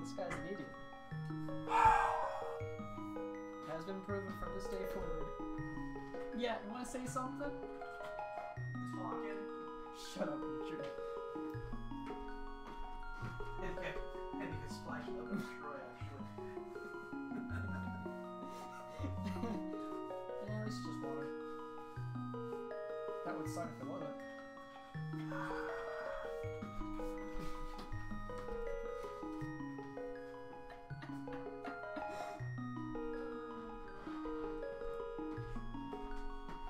This guy's an idiot. Has been proven from this day forward. Yeah, you want to say something? Talking. Shut up, Richard. And you can splash it up and destroy, actually. Yeah, this is just water. That would suck if it wasn't.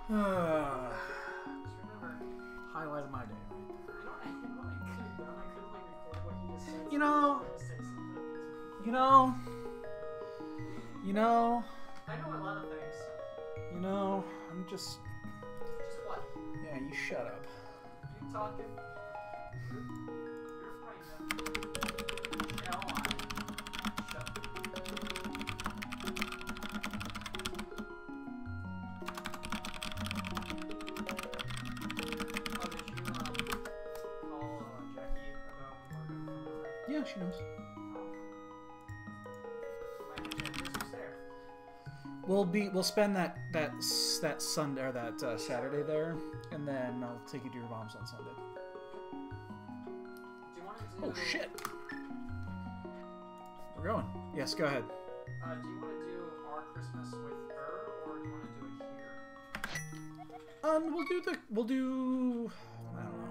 Just remember, highlight of my day right I couldn't like record what you just said. there. You know, I know a lot of things. I'm just, Just what? yeah, you shut up. You talking? you're afraid Yeah, hold on. Shut up. Oh, did you call Jackie about Morgan from the Yeah, she knows. We'll spend that Sunday or that Saturday there, and then I'll take you to your mom's on Sunday. Do you want to do... Oh shit! We're going. Yes, go ahead. do you want to do our Christmas with her, or do you want to do it here? We'll do. I don't know.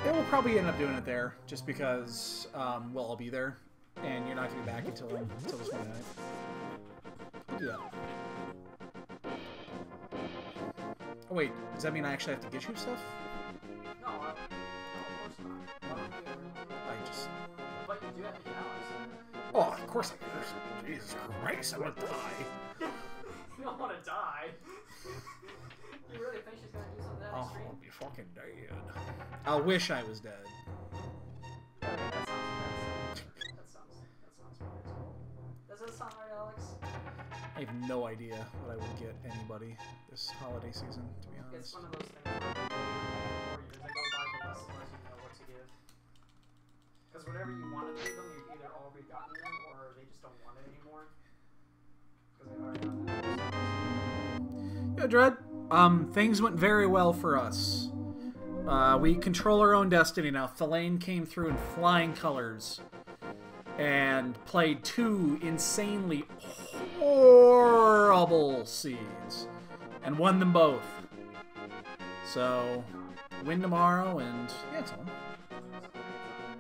Yeah, we'll probably end up doing it there, just because we'll all be there, and you're not gonna be back until this Monday night. We'll do that. Oh wait, does that mean I actually have to get you stuff? No, of course not. Why don't we do everything? I just. But you do have to get Alex. Oh, of course I do. Jesus Christ, I'm gonna die. You don't want to die. You really think she's gonna do something that Oh, extreme? I'll be fucking dead. I wish I was dead. Okay, that sounds right. Does that sound right, Alex? I have no idea what I would get anybody this holiday season, to be It's honest. one of those things where 4 years they go by the list unless you know what to give. Because whatever you want to give them, you've either already gotten them or they just don't want it anymore. Because they've already gotten it. Yeah, Dread. Things went very well for us. We control our own destiny now. Thelaine came through in flying colors and played 2 insanely horrible seeds and won them both. So, win tomorrow, and yeah, it's on.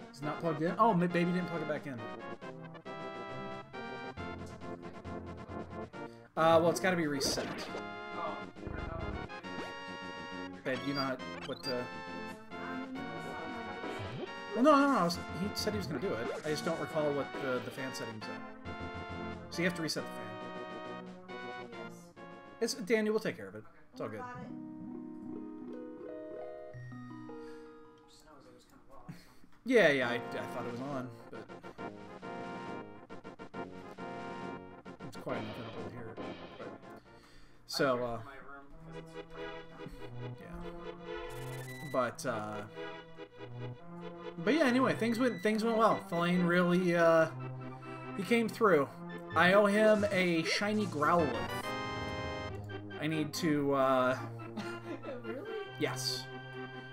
It's not plugged in. Oh, baby didn't plug it back in. Well, it's got to be reset. Oh, Babe, you know what to... Well, no. He said he was going to do it. I just don't recall what the fan settings are. So you have to reset the fan. It's Daniel. We'll take care of it. It's all good. just knows it was kind of lost. Yeah. I thought it was on, but it's quiet enough I don't really hear it. So, my room because it's yeah. But yeah. Anyway, things went well. Thelaine really he came through. I owe him a shiny Growlithe. I need to Really? yes.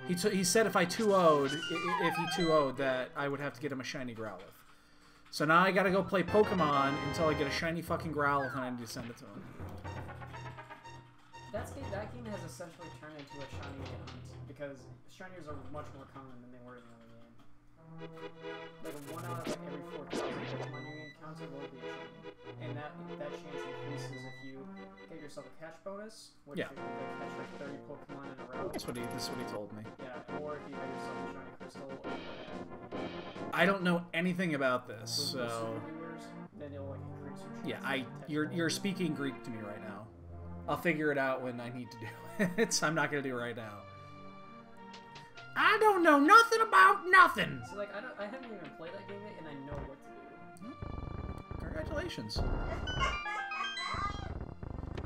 He said if I 2-0'd, if he 2-0'd, that I would have to get him a shiny Growlithe. So now I gotta go play Pokemon until I get a shiny fucking Growlithe, and I need to send it to him. That game has essentially turned into a shiny hunt because shinies are much more common than they were in the other game. Like 1 out of every 4,000 Pokemon you encounter will be a shiny, and that chance increases if you get yourself a catch bonus, which Yeah. you can catch like 30 Pokemon in a row. This is what he told me. Yeah, or if you get yourself a shiny crystal. I don't know anything about this, so then it'll like increase your chance. yeah, you're speaking Greek to me right now. I'll figure it out when I need to do it. I'm not gonna do it right now. I don't know nothing about nothing. So like I haven't even played that game yet, and I know what to do. Congratulations.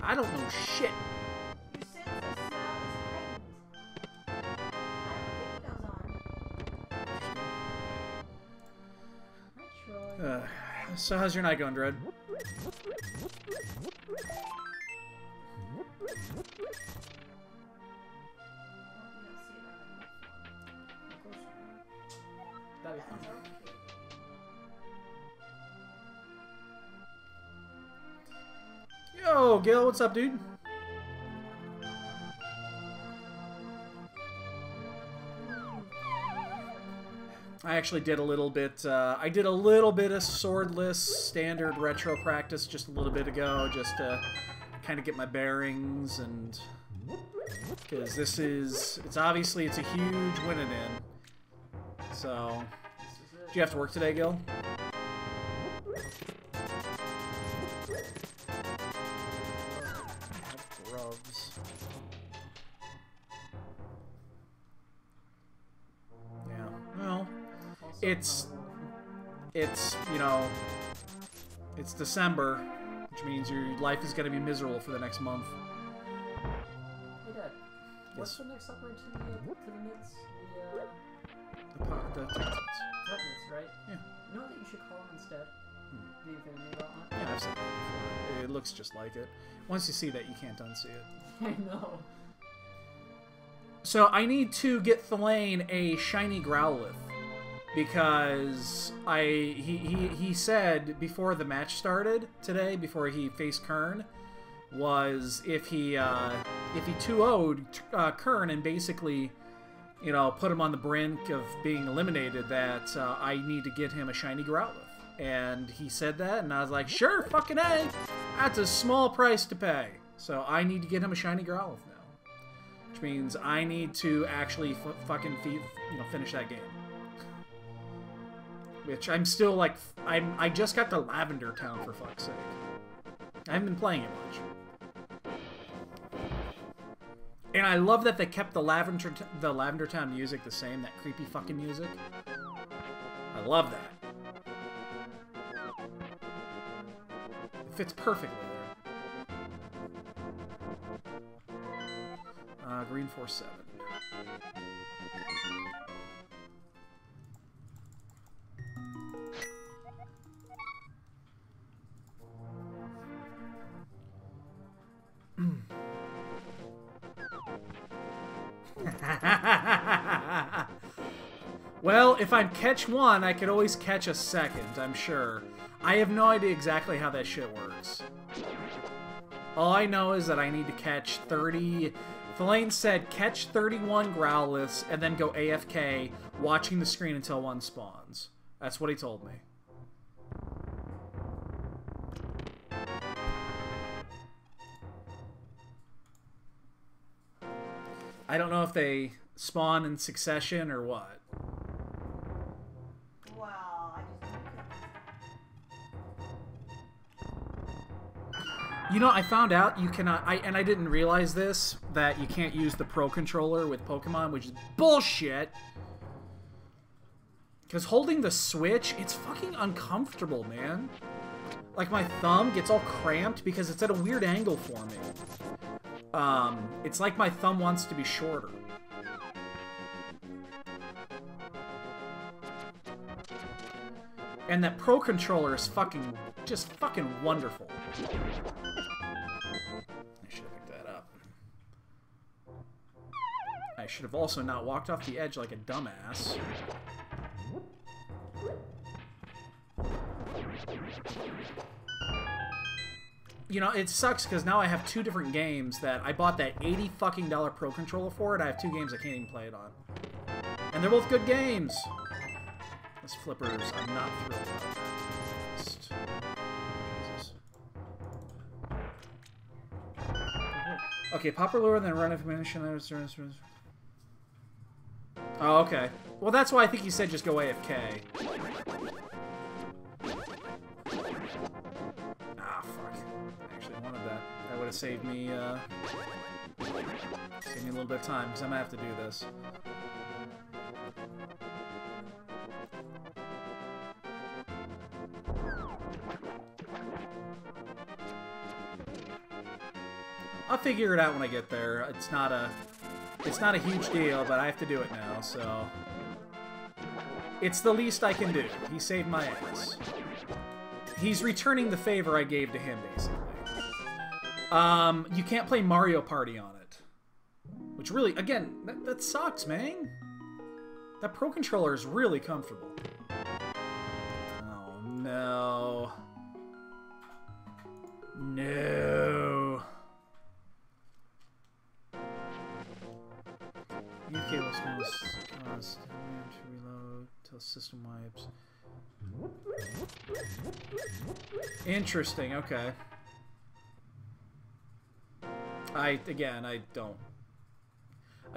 I don't know shit. Your sense of smell is heightened. I have windows on. Hi, Troy. So how's your night going, Dread? That'd be fun. Yo, Gil, what's up, dude? I actually did a little bit, I did a little bit of swordless standard retro practice just a little bit ago, just to kind of get my bearings, and because this is, it's obviously, it's a huge win it in. So, do you have to work today, Gil? Gloves. Yeah, well, it's, you know, it's December, which means your life is going to be miserable for the next month. Hey, Dad. What's the next upgrade to the mids? The Titans, right? Yeah. You know what you should call them instead? The Infinity Gauntlet? Yeah, I've seen that before. It looks just like it. Once you see that, you can't unsee it. I know. So I need to get Thelaine a shiny Growlithe, because he said before the match started today, before he faced Kern, was if he 2-0'd Kern and basically, you know, put him on the brink of being eliminated, that I need to get him a shiny Growlithe. And he said that, and I was like, sure, fucking A! That's a small price to pay. So I need to get him a shiny Growlithe now. Which means I need to actually finish that game. Which I'm still like, I just got to Lavender Town, for fuck's sake. I haven't been playing it much. And I love that they kept the Lavender Town music the same, that creepy fucking music. I love that. It fits perfectly there. Green 4-7. Well, if I catch one, I could always catch a second, I'm sure. I have no idea exactly how that shit works. All I know is that I need to catch 30... Thelaine said catch 31 Growliths and then go AFK, watching the screen until one spawns. That's what he told me. I don't know if they spawn in succession or what. Well, I just You know, I found out you cannot, and I didn't realize this, that you can't use the Pro Controller with Pokemon, which is bullshit. Because holding the Switch, it's fucking uncomfortable, man. Like, my thumb gets all cramped because it's at a weird angle for me. It's like my thumb wants to be shorter. And that Pro Controller is fucking, just fucking wonderful. I should have picked that up. I should have also not walked off the edge like a dumbass. You know, it sucks because now I have two different games that I bought that $80 fucking Pro Controller for it. I have two games I can't even play it on. And they're both good games. This Flippers, I'm not thrilled about that. Jesus. Okay, Popper Lure, then run information. Oh, okay. Well, that's why I think he said just go AFK. Ah, fuck. I actually wanted that. That would have saved me a little bit of time, because I'm gonna have to do this. I'll figure it out when I get there. It's not a huge deal, but I have to do it now, so it's the least I can do. He saved my ass. He's returning the favor I gave to him, basically. You can't play Mario Party on it. Which really, again, that sucks, man. That Pro Controller is really comfortable. Oh, no. No. UK listeners cause to reload till system wipes. Interesting, okay. I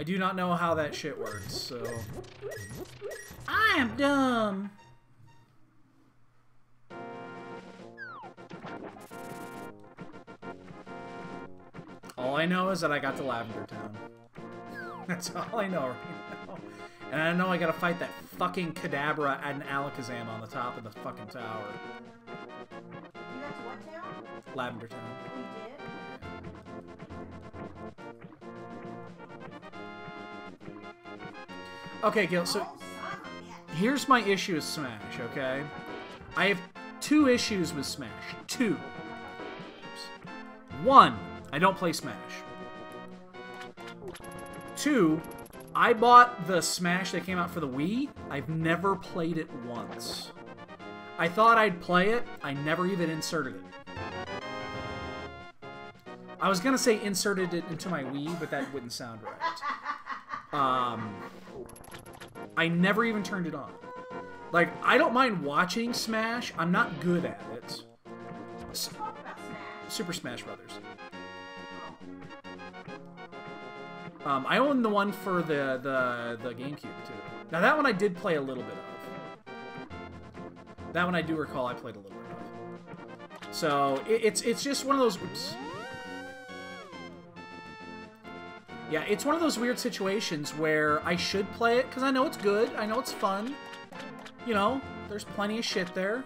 do not know how that shit works, so... I am dumb! All I know is that I got to Lavender Town. That's all I know right now. And I know I gotta fight that fucking Kadabra and Alakazam on the top of the fucking tower. You got to what town? Lavender Town. We did? Okay, Gil, so... Oh, son of a bitch. Here's my issue with Smash, okay? I have 2 issues with Smash. 2. Oops. 1, I don't play Smash. 2, I bought the Smash that came out for the Wii. I've never played it once. I thought I'd play it. I never even inserted it. I was gonna say inserted it into my Wii, but that wouldn't sound right. I never even turned it on. Like, I don't mind watching Smash. I'm not good at it. Talk about Smash. Super Smash Brothers. I own the one for the GameCube, too. Now, that one I did play a little bit of. That one I do recall I played a little bit of. So, it's just one of those... Oops. Yeah, it's one of those weird situations where I should play it, because I know it's good, I know it's fun. You know, there's plenty of shit there.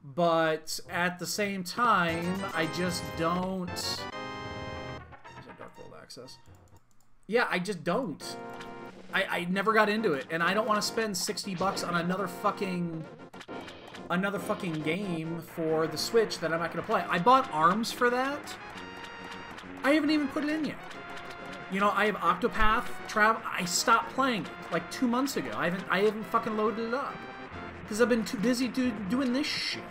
But at the same time, I just don't... Is that Dark World Access? Yeah, I just don't. I never got into it, and I don't want to spend $60 on another fucking game for the Switch that I'm not going to play. I bought ARMS for that. I haven't even put it in yet. You know, I have Octopath Travel. I stopped playing it like 2 months ago. I haven't fucking loaded it up because I've been too busy doing this shit.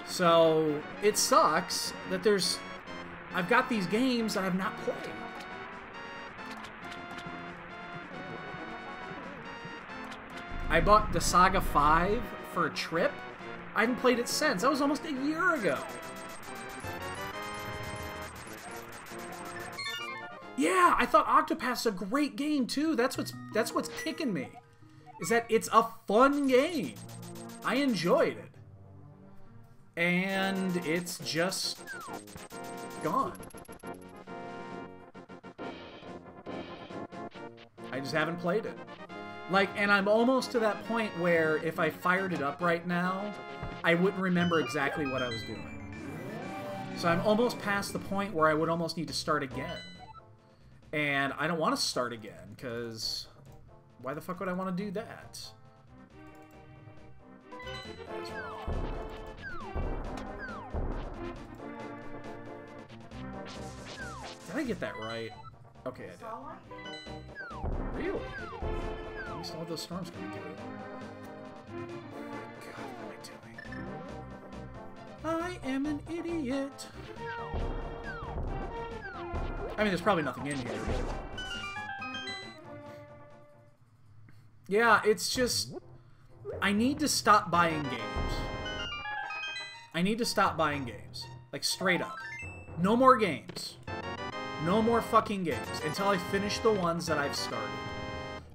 So it sucks that I've got these games that I've not played. I bought the Saga 5 for a trip. I haven't played it since. That was almost a year ago. Yeah, I thought Octopath's a great game too. That's what's kicking me. Is that it's a fun game. I enjoyed it. And it's just gone. I just haven't played it. Like, and I'm almost to that point where if I fired it up right now, I wouldn't remember exactly what I was doing. So I'm almost past the point where I would almost need to start again. And I don't want to start again, because why the fuck would I want to do that? That's wrong. Did I get that right? Okay, I did. Really? I missed all those storms coming through. God, what am I doing? I am an idiot. I mean, there's probably nothing in here. Yeah, it's just... I need to stop buying games. I need to stop buying games. Like, straight up. No more games. No more fucking games until I finish the ones that I've started.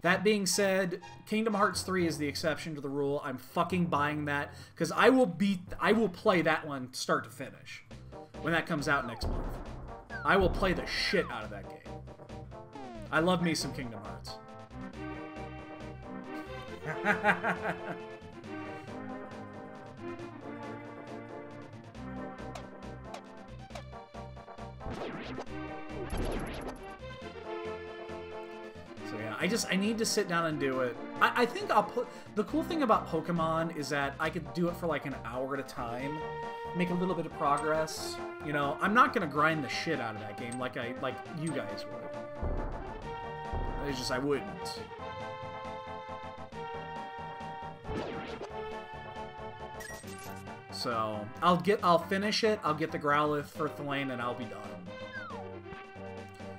That being said, Kingdom Hearts 3 is the exception to the rule. I'm fucking buying that, because I will play that one start to finish when that comes out next month. I will play the shit out of that game. I love me some Kingdom Hearts. So yeah, I need to sit down and do it. I think I'll put... The cool thing about Pokemon is that I could do it for like an hour at a time, make a little bit of progress. You know, I'm not gonna grind the shit out of that game like you guys would. It's just I wouldn't. So I'll finish it. I'll get the Growlithe for Thwane, and I'll be done.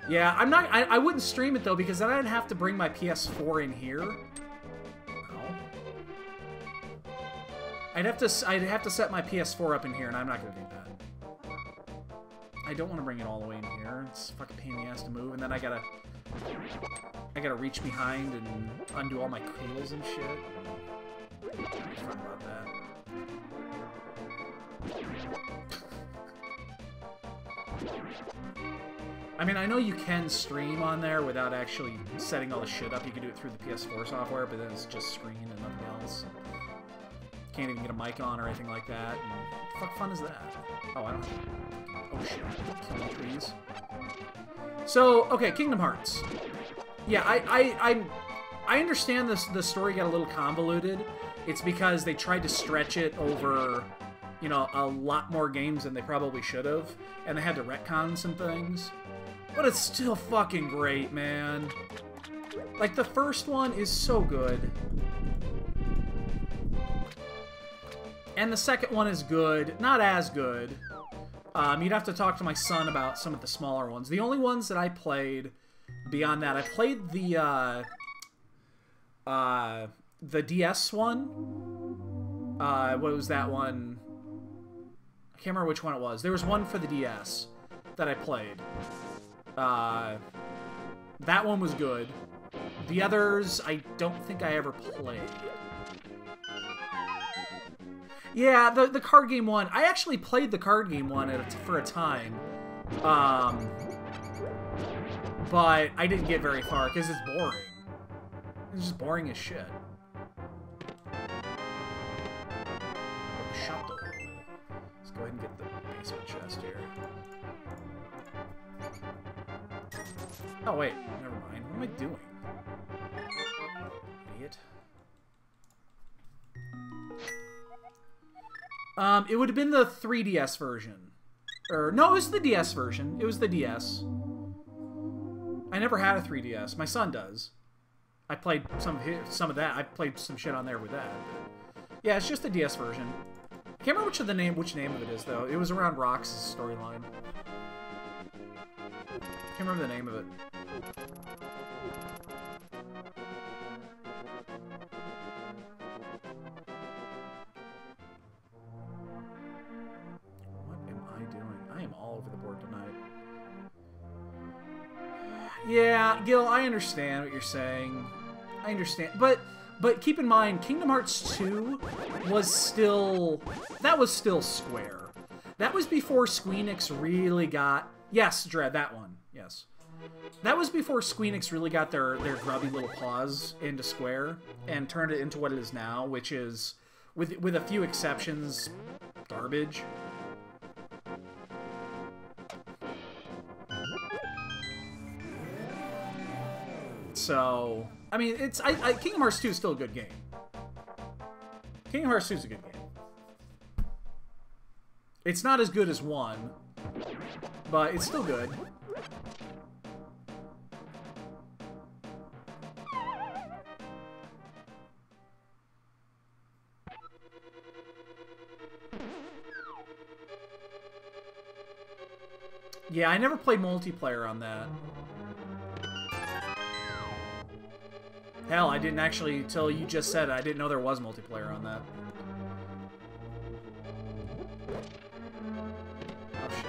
Yeah, I wouldn't stream it though because then I'd have to bring my PS4 in here. No. I'd have to set my PS4 up in here, and I'm not gonna do that. I don't want to bring it all the way in here. It's a fucking pain in the ass to move, and then I gotta reach behind and undo all my cables and shit. I'm fun about that. I mean, I know you can stream on there without actually setting all the shit up. You can do it through the PS4 software, but then it's just screen and nothing else. Can't even get a mic on or anything like that. And what the fuck fun is that? Oh, I don't... Oh, shit. Killing trees. So, okay, Kingdom Hearts. Yeah, I understand the story got a little convoluted. It's because they tried to stretch it over, you know, a lot more games than they probably should have. And they had to retcon some things. But it's still fucking great, man. Like, the first one is so good. And the second one is good. Not as good. You'd have to talk to my son about some of the smaller ones. The only ones that I played beyond that, I played the DS one. What was that one? I can't remember which one it was. There was one for the DS that I played. That one was good. The others, I don't think I ever played. Yeah, the card game one. I actually played the card game one for a time. But I didn't get very far because it's boring. It's just boring as shit. Shadow. Let's go ahead and get the basement chest here. Oh, wait. Never mind. What am I doing? Idiot. It would have been the 3DS version. No, it was the DS version. It was the DS. I never had a 3DS. My son does. I played some of that. I played some shit on there with that. Yeah, it's just the DS version. I can't remember which name of it is, though. It was around Rox's storyline. Can't remember the name of it. What am I doing? I am all over the board tonight. Yeah, Gil, I understand what you're saying. I understand. But keep in mind, Kingdom Hearts 2 was still... That was still Square. That was before Squeenix really got... Yes, Dread, that one. Yes. That was before Squeenix really got their grubby little paws into Square and turned it into what it is now, which is, with a few exceptions, garbage. So, I mean, Kingdom Hearts 2 is still a good game. Kingdom Hearts 2 is a good game. It's not as good as 1, but it's still good. Yeah, I never played multiplayer on that. Hell, I didn't actually, until you just said it, I didn't know there was multiplayer on that. Oh, shit.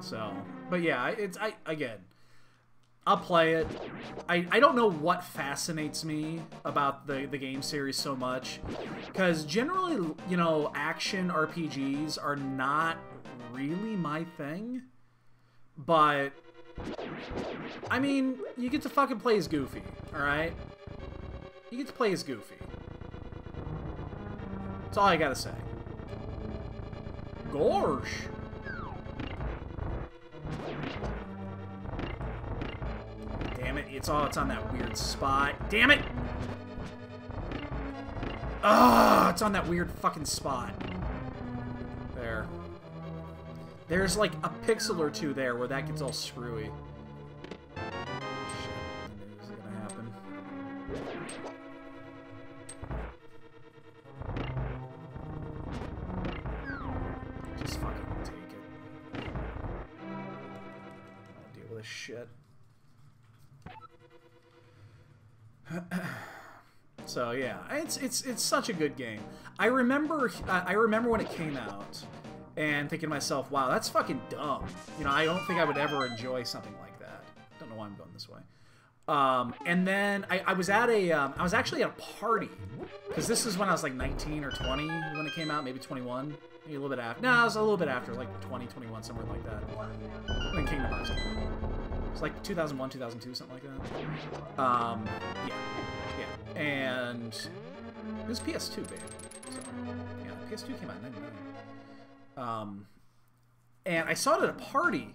So, but yeah, again, I'll play it. I don't know what fascinates me about the game series so much, because generally, you know, action RPGs are not really my thing. But, I mean, you get to fucking play as Goofy, alright? You get to play as Goofy. That's all I gotta say. Gorsh! Damn it, it's on that weird spot. Damn it! Ah, it's on that weird fucking spot. There. There's like a pixel or two there where that gets all screwy. Shit, I knew this was gonna happen. Just fucking take it. I'll deal with this shit. So yeah, it's such a good game. I remember when it came out and thinking to myself, wow, that's fucking dumb. You know, I don't think I would ever enjoy something like that. Don't know why I'm going this way. And then I was at a I was actually at a party, because this is when I was like 19 or 20 when it came out, maybe 21, maybe a little bit after. No, it was a little bit after, like 20, 21, somewhere like that. When Kingdom Hearts came out. It's like 2001, 2002, something like that. Yeah. And it was PS2, baby. So, yeah, PS2 came out in 99. And I saw it at a party.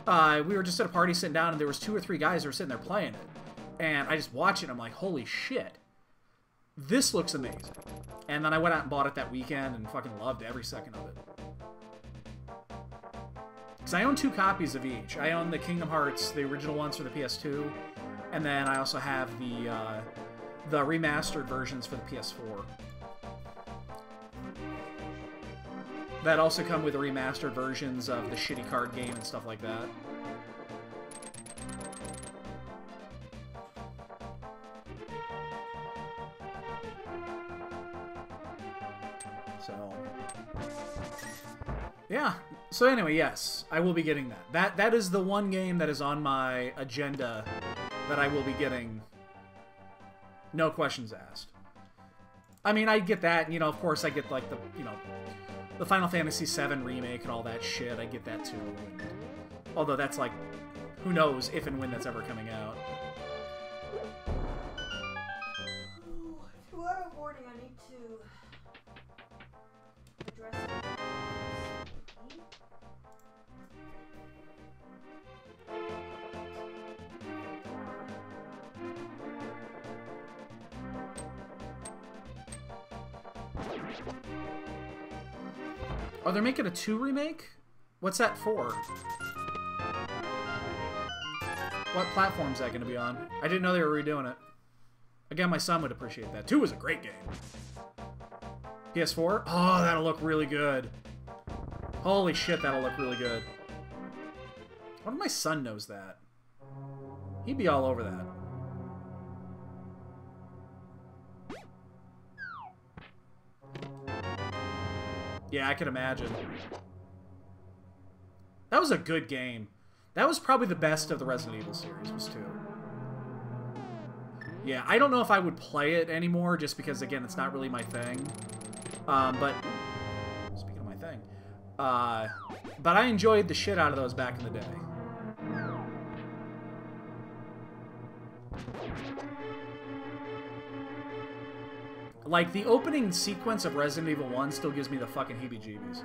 We were just at a party sitting down, and there was 2 or 3 guys that were sitting there playing it. And I just watched it, and I'm like, holy shit. This looks amazing. And then I went out and bought it that weekend and fucking loved every second of it. Because I own 2 copies of each. I own the Kingdom Hearts, the original ones for the PS2, and then I also have the remastered versions for the PS4. That also come with the remastered versions of the shitty card game and stuff like that. So, yeah. So anyway, yes, I will be getting that. That is the one game that is on my agenda that I will be getting. No questions asked. I mean, I get that, you know, of course I get, like, the, you know, the Final Fantasy VII remake and all that shit. I get that, too. And, although that's, like, who knows if and when that's ever coming out. To our boarding, I need to address it. Oh, they're making a 2 remake? What's that for? What platform's that going to be on? I didn't know they were redoing it. Again, my son would appreciate that. 2 was a great game. PS4? Oh, that'll look really good. Holy shit, that'll look really good. I wonder if my son knows that. He'd be all over that. Yeah, I can imagine. That was a good game. That was probably the best of the Resident Evil series, was 2. Yeah, I don't know if I would play it anymore, just because, again, it's not really my thing. But, speaking of my thing, but I enjoyed the shit out of those back in the day. Like, the opening sequence of Resident Evil 1 still gives me the fucking heebie-jeebies.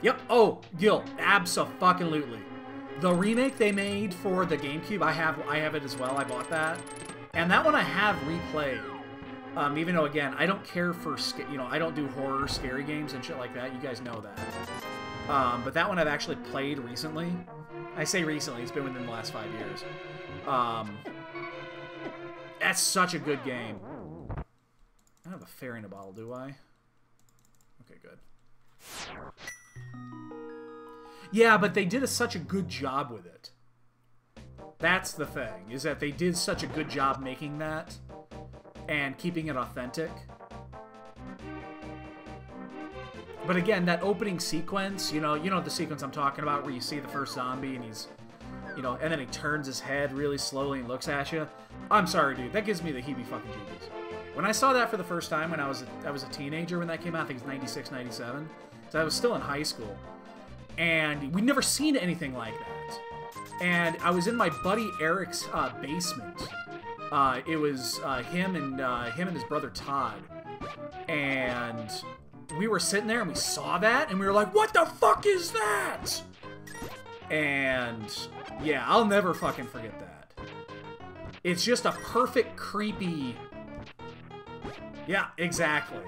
Yep. Oh, Gil, abso-fucking-lutely. The remake they made for the GameCube, I have it as well. I bought that. And that one I have replayed. Even though, again, I don't care for, you know, I don't do horror, scary games and shit like that. You guys know that. But that one I've actually played recently. I say recently, it's been within the last 5 years. That's such a good game. I don't have a fairy in a bottle, do I? Okay, good. Yeah, but they did such a good job with it. That's the thing, is that they did such a good job making that and keeping it authentic. But again, that opening sequence, you know the sequence I'm talking about, where you see the first zombie and he's, you know, and then he turns his head really slowly and looks at you. I'm sorry, dude. That gives me the heebie-fucking-jeebies. When I saw that for the first time when I was a teenager when that came out, I think it was 96, 97. So I was still in high school. And we'd never seen anything like that. And I was in my buddy Eric's basement. It was him and his brother Todd. And we were sitting there and we saw that and we were like, what the fuck is that? And yeah, I'll never fucking forget that. It's just a perfect creepy... Yeah, exactly.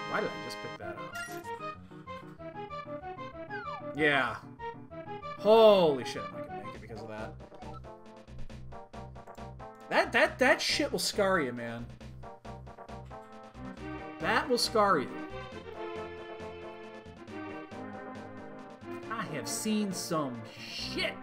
Why did I just pick that up? Yeah. Holy shit, I'm not gonna make it because of that. That shit will scar you, man. That will scar you. I have seen some shit.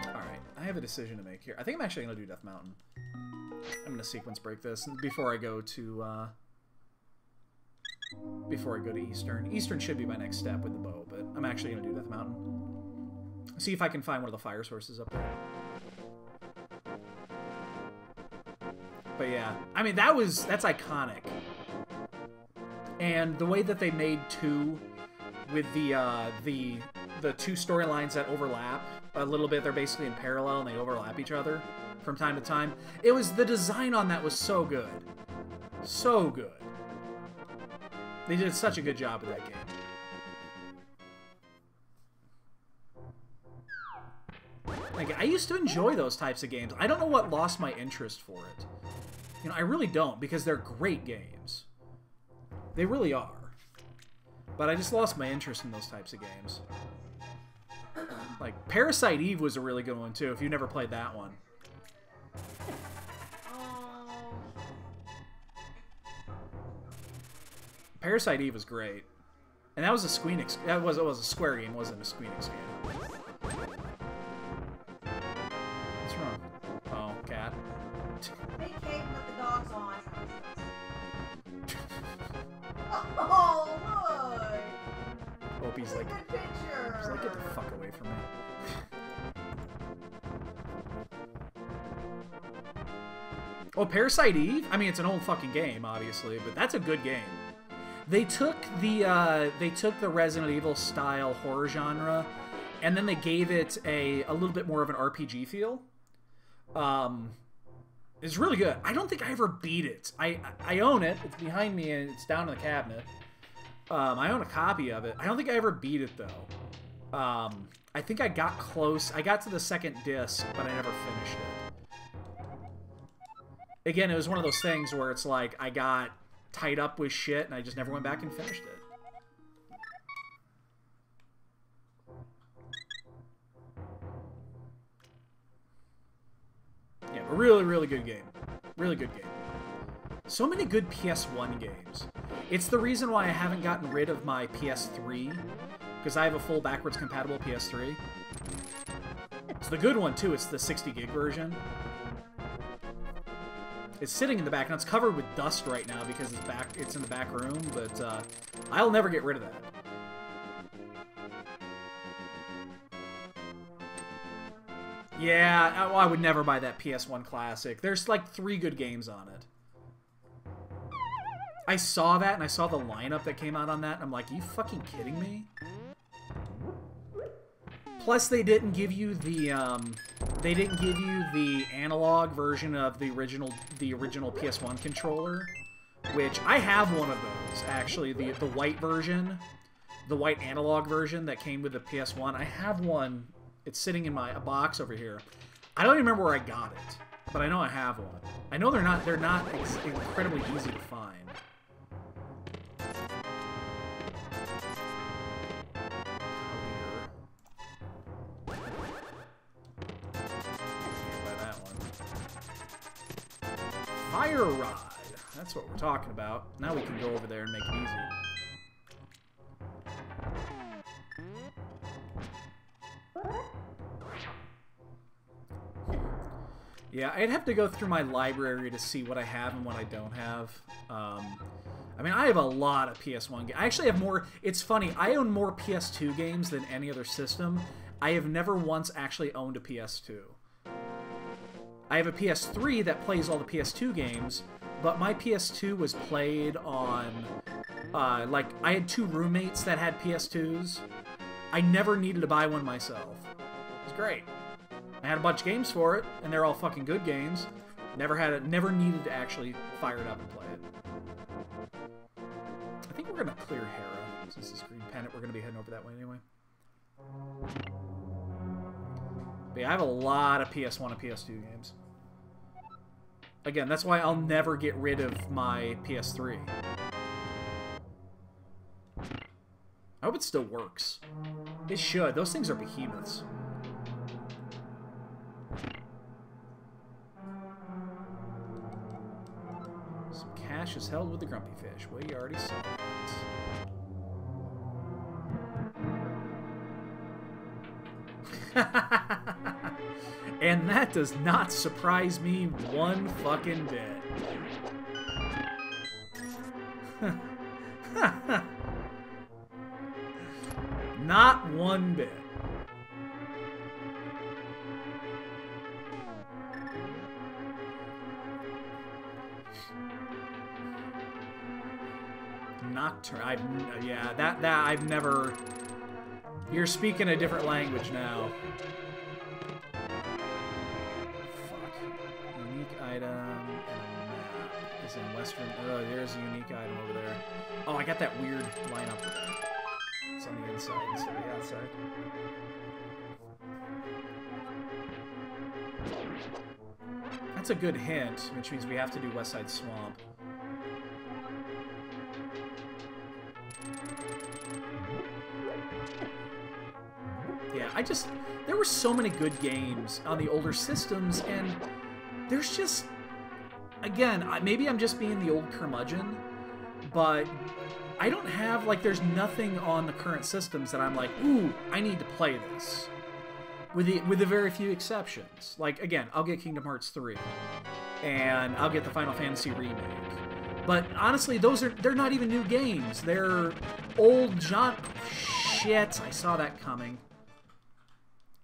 Alright, I have a decision to make here. I think I'm actually going to do Death Mountain. I'm going to sequence break this before I go to Eastern. Eastern should be my next step with the bow, but I'm actually going to do Death Mountain. See if I can find one of the fire sources up there. But yeah, I mean, that's iconic. And the way that they made 2 with the two storylines that overlap a little bit, they're basically in parallel and they overlap each other from time to time. It was, the design on that was so good. So good. They did such a good job with that game. Like, I used to enjoy those types of games. I don't know what lost my interest for it. You know, I really don't, because they're great games. They really are. But I just lost my interest in those types of games. Like, Parasite Eve was a really good one, too, if you never played that one. Parasite Eve was great. And that was a Squeenix. It was a Square game, wasn't a Squeenix game. What's wrong? Oh, cat. They came with the dogs on. Oh, look! Opie's like, Good picture. he's like, get the fuck away from me. Oh, Parasite Eve? I mean, it's an old fucking game, obviously, but that's a good game. They took the Resident Evil style horror genre, and then they gave it a little bit more of an RPG feel. It's really good. I don't think I ever beat it. I own it. It's behind me and it's down in the cabinet. I own a copy of it. I don't think I ever beat it though. I think I got close. I got to the second disc, but I never finished it. Again, it was one of those things where it's like I got tied up with shit and I just never went back and finished it. Yeah, a really, really good game. Really good game. So many good PS1 games. It's the reason why I haven't gotten rid of my PS3, because I have a full backwards compatible PS3. It's the good one too. It's the 60 gig version. It's sitting in the back, and it's covered with dust right now because it's in the back room, but I'll never get rid of that. Yeah, I would never buy that PS1 Classic. There's like 3 good games on it. I saw that, and I saw the lineup that came out on that, and I'm like, are you fucking kidding me? Plus, they didn't give you the analog version of the original PS1 controller, which I have one of those actually. The white version, the white analog version that came with the PS1. I have one. It's sitting in my box over here. I don't even remember where I got it, but I know I have one. I know they're not incredibly easy to find. Fire Rod. That's what we're talking about. Now we can go over there and make it easy. Yeah, I'd have to go through my library to see what I have and what I don't have. I mean, I have a lot of PS1 games. I actually have more... It's funny, I own more PS2 games than any other system. I have never once actually owned a PS2. I have a PS3 that plays all the PS2 games, but my PS2 was played on, like, I had 2 roommates that had PS2s. I never needed to buy one myself. It was great. I had a bunch of games for it, and they're all fucking good games. Never needed to actually fire it up and play it. I think we're gonna clear Hera, since this green pennant, we're gonna be heading over that way anyway. But yeah, I have a lot of PS1 and PS2 games. Again, that's why I'll never get rid of my PS3. I hope it still works. It should. Those things are behemoths. Some cash is held with the grumpy fish. Well, you already saw that. And that does not surprise me one fucking bit. Not one bit. Nocturne. Yeah, that I've never. You're speaking a different language now. Item and a map is in Western. Oh, there's a unique item over there. Oh, I got that weird lineup there. It's on the inside instead of the outside. That's a good hint, which means we have to do West Side Swamp. Yeah, there were so many good games on the older systems, and there's just, again, maybe I'm just being the old curmudgeon, but I don't have, like, there's nothing on the current systems that I'm like, ooh, I need to play this. With the very few exceptions. Like, again, I'll get Kingdom Hearts 3, and I'll get the Final Fantasy remake. But honestly, they're not even new games. They're old genre. Shit, I saw that coming.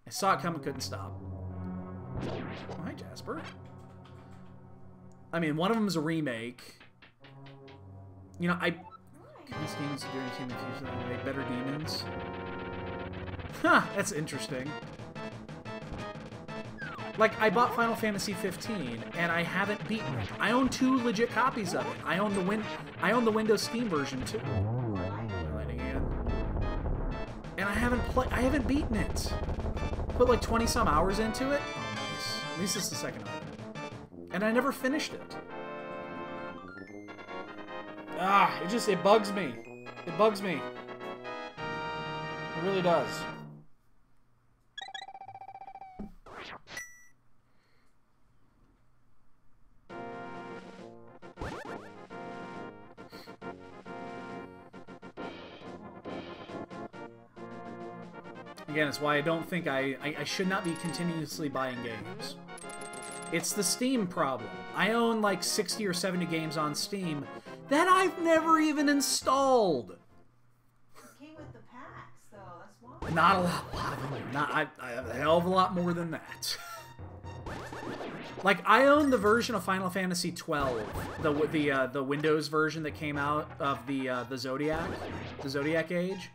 I saw it coming, couldn't stop. Oh, hi, Jasper. I mean, one of them is a remake. You know, these demons are doing human fusion. They make better demons. Huh, that's interesting. Like, I bought Final Fantasy 15, and I haven't beaten it. I own 2 legit copies of it. I own the Windows Steam version too. And I haven't beaten it. Put like 20 some hours into it. Oh, nice. At least it's the second item. And I never finished it. Ah, it bugs me. It bugs me. It really does. Again, it's why I don't think I should not be continuously buying games. It's the Steam problem. I own like 60 or 70 games on Steam that I've never even installed. It came with the packs, though. That's why. Not a lot of them. I have a hell of a lot more than that. Like, I own the version of Final Fantasy 12, the Windows version that came out of the Zodiac Age.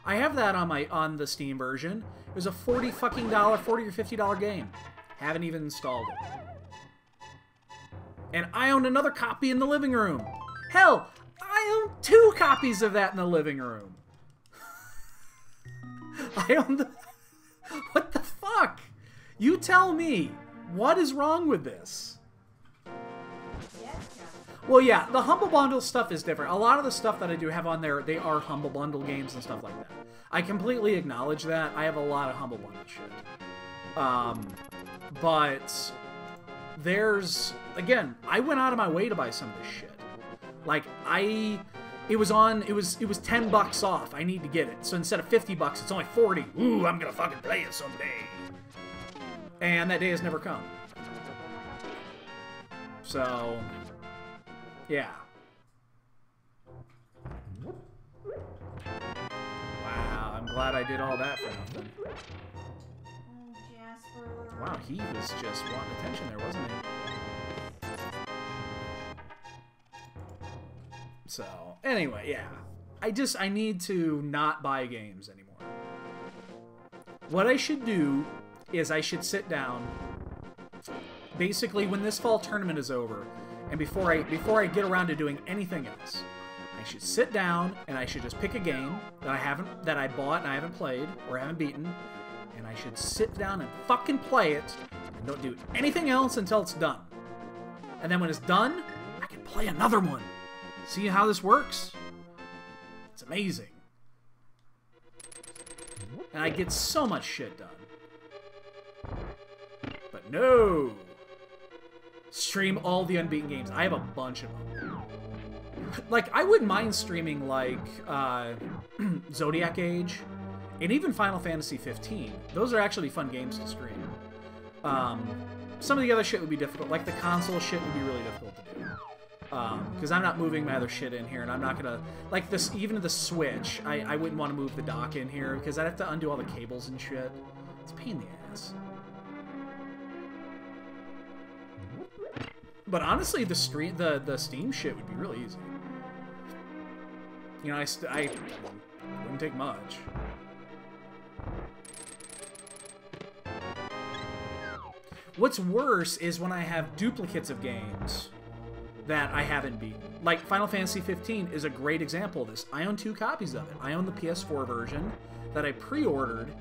I have that on the Steam version. It was a $40 or $50 game. Haven't even installed it. And I own another copy in the living room. Hell, I own 2 copies of that in the living room. I own the... What the fuck? You tell me. What is wrong with this? Well, yeah, the Humble Bundle stuff is different. A lot of the stuff that I do have on there, they are Humble Bundle games and stuff like that. I completely acknowledge that. I have a lot of Humble Bundle shit. But there's... Again, I went out of my way to buy some of this shit. Like, it was $10 off. I need to get it. So instead of $50, it's only 40. Ooh, I'm gonna fucking play it someday. And that day has never come. So... yeah. Wow, I'm glad I did all that for nothing. Oh, Jasper. Wow, he was just wanting attention there, wasn't he? So, anyway, yeah. I need to not buy games anymore. What I should do is I should sit down, basically when this fall tournament is over, and before I get around to doing anything else, I should sit down and I should just pick a game that I bought and I haven't played or haven't beaten, and I should sit down and fucking play it and don't do anything else until it's done. And then when it's done, I can play another one. See how this works? It's amazing. And I get so much shit done. But no! Stream all the unbeaten games. I have a bunch of them. Like, I wouldn't mind streaming, like, Zodiac Age, and even Final Fantasy 15. Those are actually fun games to stream. Some of the other shit would be difficult. Like, the console shit would be really difficult to do. Because I'm not moving my other shit in here, and I'm not gonna... Like, this, even the Switch, I wouldn't want to move the dock in here, because I'd have to undo all the cables and shit. It's a pain in the ass. But honestly, the Steam shit would be really easy. You know, I wouldn't take much. What's worse is when I have duplicates of games that I haven't beaten. Like, Final Fantasy 15 is a great example of this. I own 2 copies of it. I own the PS4 version that I pre-ordered,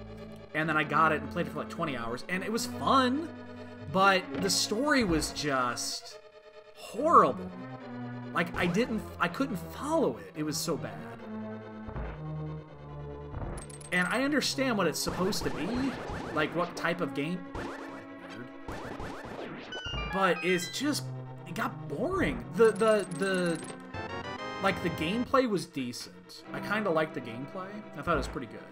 and then I got it and played it for like 20 hours, and it was fun, but the story was just horrible. Like, I couldn't follow it. It was so bad. And I understand what it's supposed to be, like what type of game, but it's just, it got boring. Like, the gameplay was decent. I kind of liked the gameplay. I thought it was pretty good.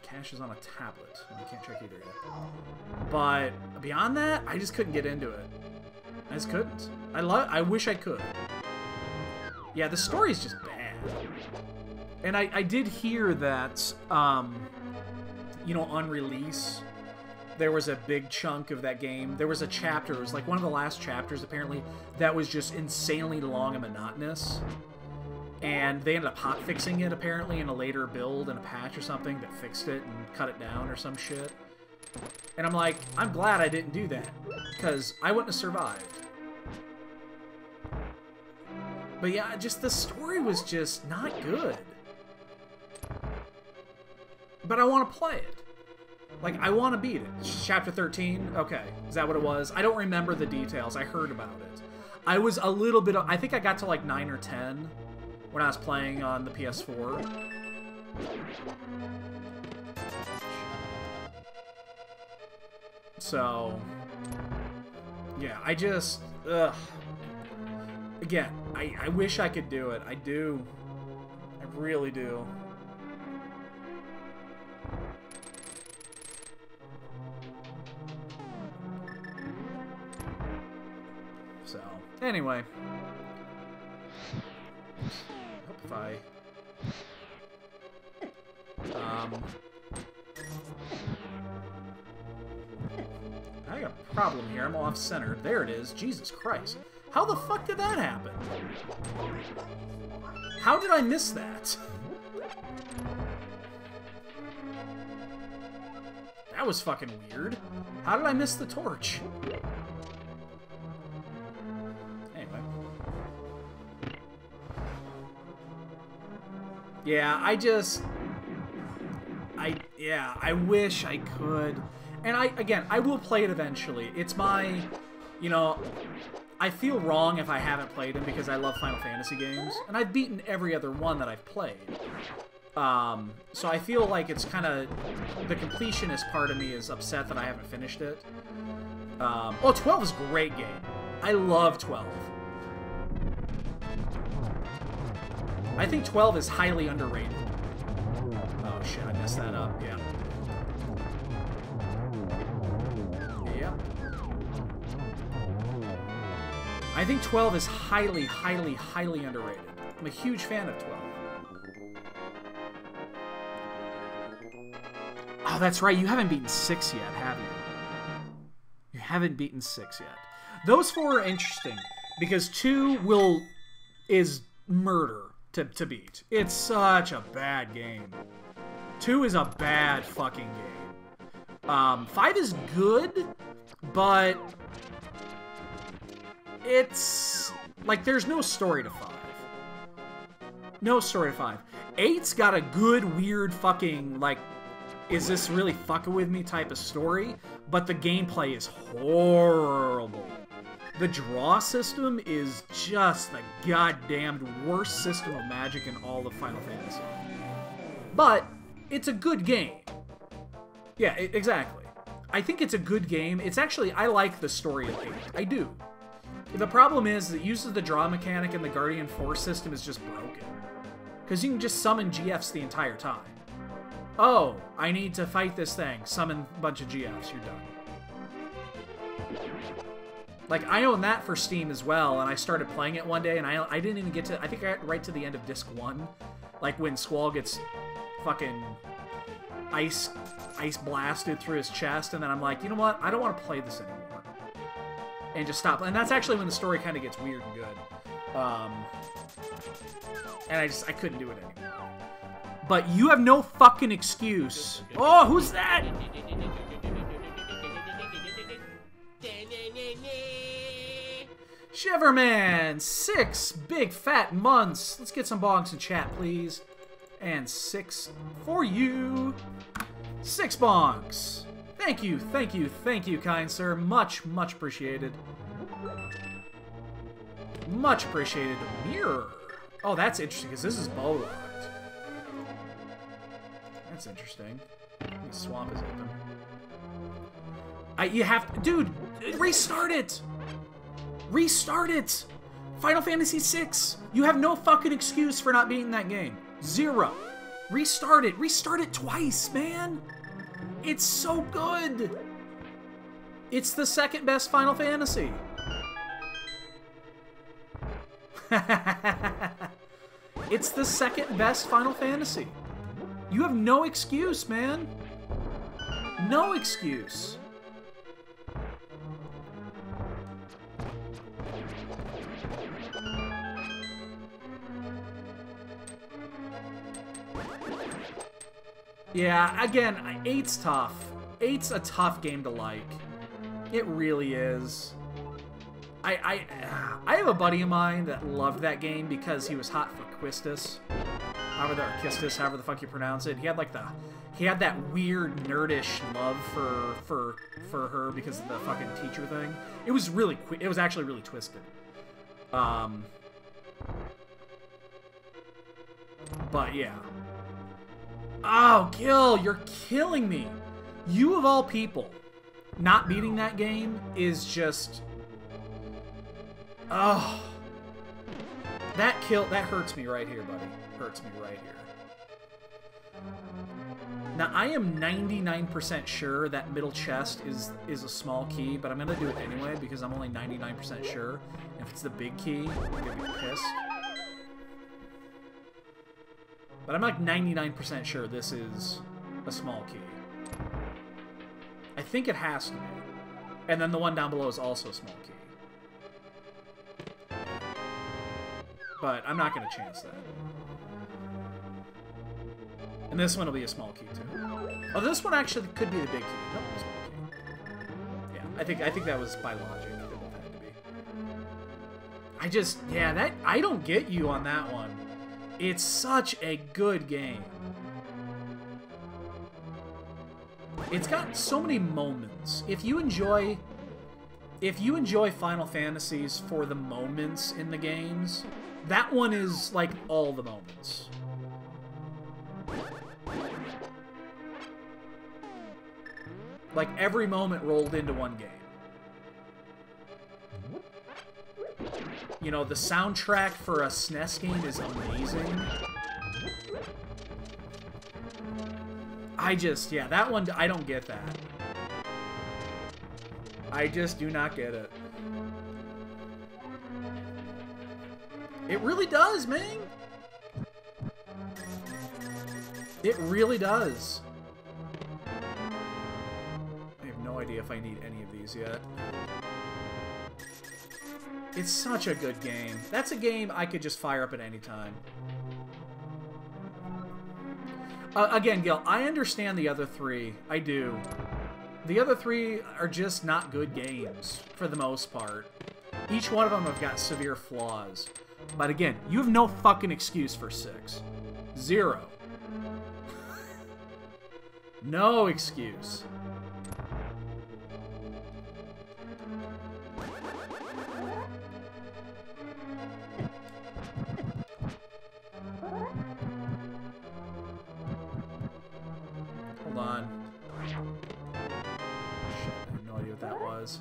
Cash is on a tablet. I can't check either yet. But beyond that, I just couldn't get into it. I just couldn't. I wish I could. Yeah, the story's just bad. And I did hear that, you know, on release, there was a big chunk of that game. There was a chapter, it was like one of the last chapters, apparently, that was just insanely long and monotonous. And they ended up hotfixing it, apparently, in a later build and a patch or something that fixed it and cut it down or some shit. And I'm like, I'm glad I didn't do that, because I wouldn't have survived. But yeah, just the story was just not good. But I want to play it. Like, I want to beat it. Chapter 13? Okay. Is that what it was? I don't remember the details. I heard about it. I was a little bit... I think I got to like 9 or 10 when I was playing on the PS4. So... yeah, I just... ugh. Again, I wish I could do it. I do. I really do. So, anyway. I hope if I got a problem here. I'm off-centered. There it is. Jesus Christ. How the fuck did that happen? How did I miss that? That was fucking weird. How did I miss the torch? Anyway. Yeah, I wish I could. And again, I will play it eventually. It's my, you know, I feel wrong if I haven't played them because I love Final Fantasy games. And I've beaten every other one that I've played. So I feel like it's kind of... the completionist part of me is upset that I haven't finished it. Oh, 12 is a great game. I love 12. I think 12 is highly underrated. Oh shit, I messed that up. Yeah. Yep. I think 12 is highly, highly, highly underrated. I'm a huge fan of 12. Oh, that's right. You haven't beaten 6 yet, have you? You haven't beaten 6 yet. Those 4 are interesting because 2 is murder to beat. It's such a bad game. 2 is a bad fucking game. 5 is good, but it's like there's no story to 5. No story to 5. 8's got a good, weird fucking, like, is this really fucking with me type of story, but the gameplay is horrible. The draw system is just the goddamned worst system of Magic in all of Final Fantasy. But it's a good game. Yeah, exactly. I think it's a good game. It's actually, I like the story of 8. I do. The problem is that it uses the draw mechanic and the Guardian Force system is just broken. Because you can just summon GFs the entire time. Oh, I need to fight this thing. Summon a bunch of GFs. You're done. Like, I own that for Steam as well, and I started playing it one day, and I didn't even get to... I think I got right to the end of Disc 1. Like, when Squall gets fucking ice blasted through his chest, and then I'm like, you know what? I don't want to play this anymore. And just stop. And that's actually when the story kind of gets weird and good. And I couldn't do it anymore. But you have no fucking excuse. Oh, who's that? Shiverman, 6 big fat months. Let's get some bonks in chat, please. And 6 for you. 6 bonks. Thank you, thank you, thank you, kind sir. Much, much appreciated. Much appreciated. Mirror. Oh, that's interesting, because this is bow locked. That's interesting. The swamp is open. You have to... Dude, restart it! Restart it! Final Fantasy VI! You have no fucking excuse for not beating that game. 0. Restart it. Restart it twice, man! It's so good! It's the second best Final Fantasy. It's the second best Final Fantasy. You have no excuse, man. No excuse. Yeah, again, 8's tough. 8's a tough game to like. It really is. I have a buddy of mine that loved that game because he was hot for Quistis. Or Kistis, however the fuck you pronounce it. He had like he had that weird nerdish love for her because of the fucking teacher thing. It was really it was actually really twisted. But yeah. Oh, Gil, you're killing me. You of all people, not beating that game is just... Oh. That hurts me right here, buddy. Hurts me right here. Now, I am 99% sure that middle chest is a small key, but I'm going to do it anyway because I'm only 99% sure. If it's the big key, I'm going to be pissed. But I'm like 99% sure this is a small key. I think it has to be. And then the one down below is also a small key. But I'm not going to chance that. And this one will be a small key too. Oh, this one actually could be the big key. Nope, a small key. Yeah, I think that was by logic. They both had to be. I don't get you on that one. It's such a good game. It's got so many moments. If you enjoy Final Fantasies for the moments in the games, that one is like all the moments. Like every moment rolled into one game. You know, the soundtrack for a SNES game is amazing. That one, I don't get that. I just do not get it. It really does, man. It really does. idea if I need any of these yet. It's such a good game. That's a game I could just fire up at any time. Again, Gil, I understand the other three. I do. The other three are just not good games, for the most part. Each one of them have got severe flaws. But again, you have no fucking excuse for 6. 0. No excuse. Hold on. Shit, I have no idea what that was.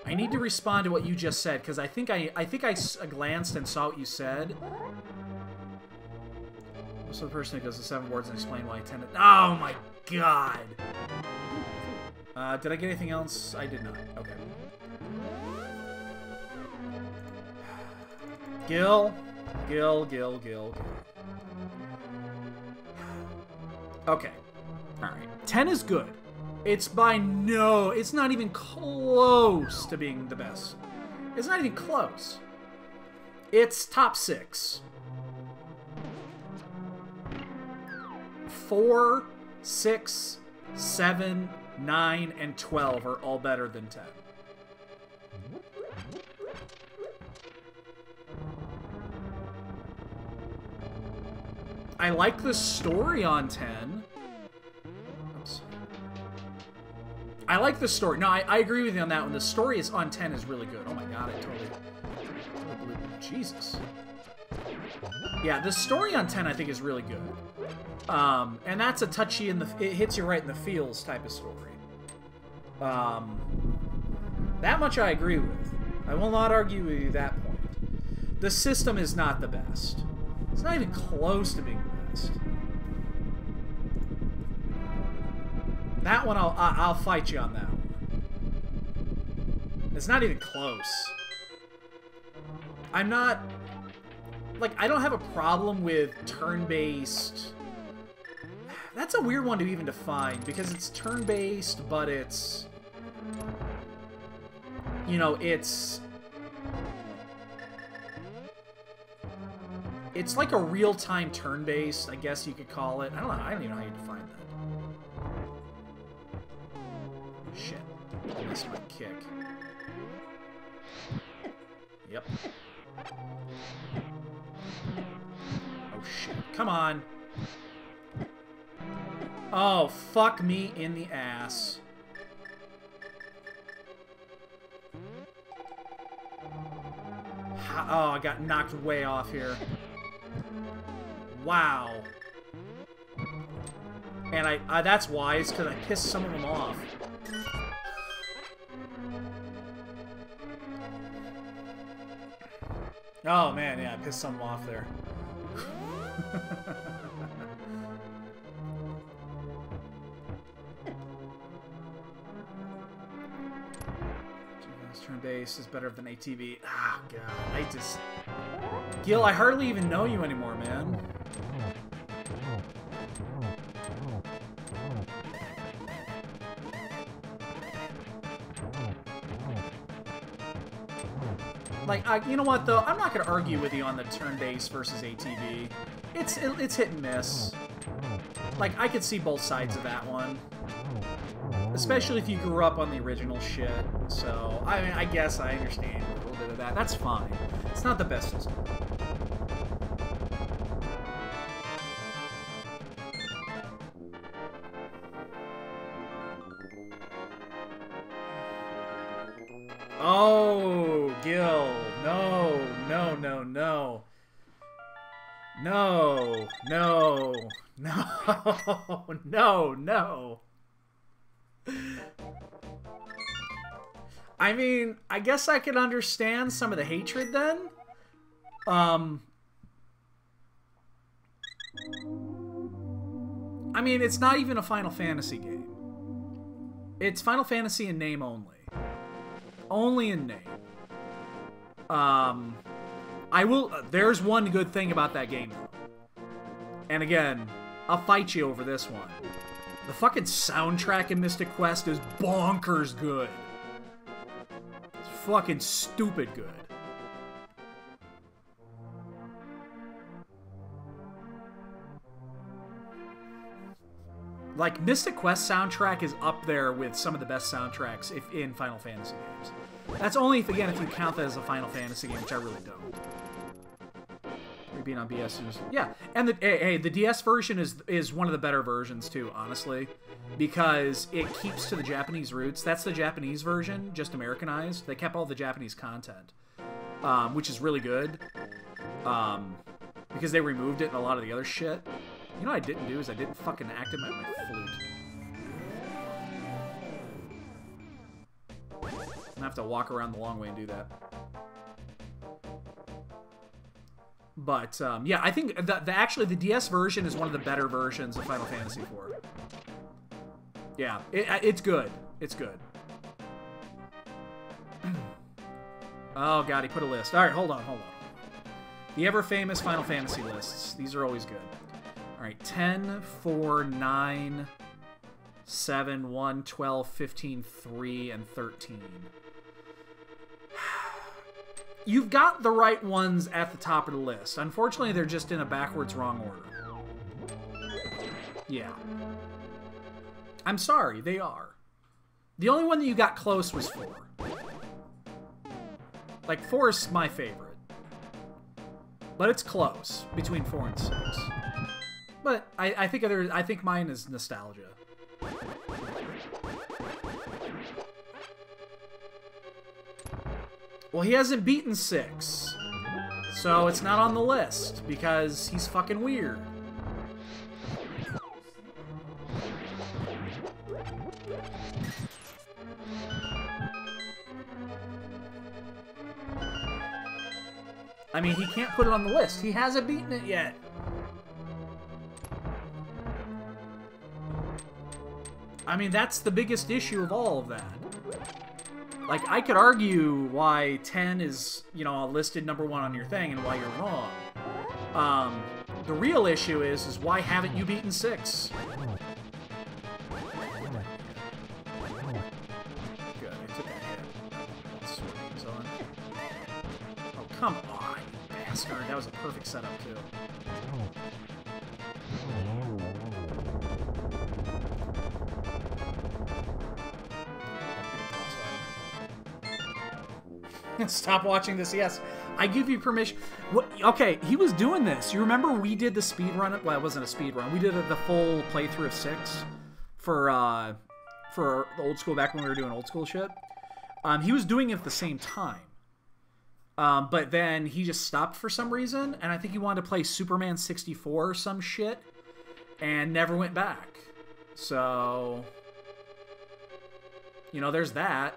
I need to respond to what you just said, because I think I glanced and saw what you said. So the person who goes to 7 boards and explain why I tend to... Oh my god! Did I get anything else? I did not. Okay. Gil. Okay. Alright. 10 is good. It's it's not even close to being the best. It's not even close. It's top 6. 4, 6, 7, 9, and 12 are all better than 10. I like the story on 10. Oops. I like the story. No, I agree with you on that one. The story is on 10 is really good. Oh my god, I totally blew. Jesus. Yeah, the story on 10 I think is really good. And that's a touchy it hits you right in the feels type of story. That much I agree with. I will not argue with you that point. The system is not the best. It's not even close to being the best. That one I'll fight you on that one. It's not even close. I'm not... Like, I don't have a problem with turn-based... That's a weird one to even define, because it's turn-based, but it's... You know, it's like a real-time turn-based, I guess you could call it. I don't know, I don't even know how you define that. Shit. I missed my kick. Yep. Oh, shit. Come on. Oh, fuck me in the ass. Oh, I got knocked way off here. Wow. And that's wise, because I pissed some of them off. Oh, man, yeah, I pissed some off there. Turn-based is better than ATV. Ah, God, I just... Gil, I hardly even know you anymore, man. Like, you know what, though? I'm not going to argue with you on the turn-based versus ATV. It's hit and miss. Like, I could see both sides of that one. Especially if you grew up on the original shit. So, I mean, I guess I understand a little bit of that. That's fine. It's not the best system. Oh, Gil. No, no, no, no. No, no, no, no, no. I mean, I guess I could understand some of the hatred then. I mean, it's not even a Final Fantasy game. It's Final Fantasy in name only. Only in name. I will... there's one good thing about that game, though. And again, I'll fight you over this one. The fucking soundtrack in Mystic Quest is bonkers good. It's fucking stupid good. Like, Mystic Quest soundtrack is up there with some of the best soundtracks in Final Fantasy games. That's only if, again, if you count that as a Final Fantasy game, which I really don't. Being on BS is... Yeah, and the DS version is one of the better versions, too, honestly. Because it keeps to the Japanese roots. That's the Japanese version, just Americanized. They kept all the Japanese content, which is really good. Because they removed it and a lot of the other shit. You know what I didn't do is I didn't fucking activate my flute. I'm gonna have to walk around the long way and do that. But, yeah, I think actually the DS version is one of the better versions of Final Fantasy IV. Yeah, it's good. It's good. Oh, God, he put a list. All right, hold on. The ever-famous Final Fantasy lists. These are always good. All right, 10, 4, 9, 7, 1, 12, 15, 3, and 13. You've got the right ones at the top of the list. Unfortunately, they're just in a backwards wrong order. Yeah. I'm sorry, they are. The only one that you got close was 4. Like, 4 is my favorite. But it's close between 4 and 6. But I think mine is nostalgia. Well, he hasn't beaten 6. So it's not on the list because he's fucking weird. I mean, he can't put it on the list. He hasn't beaten it yet. I mean, that's the biggest issue of all of that. Like, I could argue why 10 is, you know, listed #1 on your thing and why you're wrong. The real issue is why haven't you beaten 6? Good, I took that hit. Swings on. Oh, come on, you bastard. That was a perfect setup, too. Stop watching this. Yes, I give you permission. What? Okay, he was doing this. You remember we did the speed run? Well, it wasn't a speed run. We did the full playthrough of 6 for the old school back when we were doing old school shit. He was doing it at the same time, but then he just stopped for some reason, and I think he wanted to play Superman 64 or some shit, and never went back. So, you know, there's that.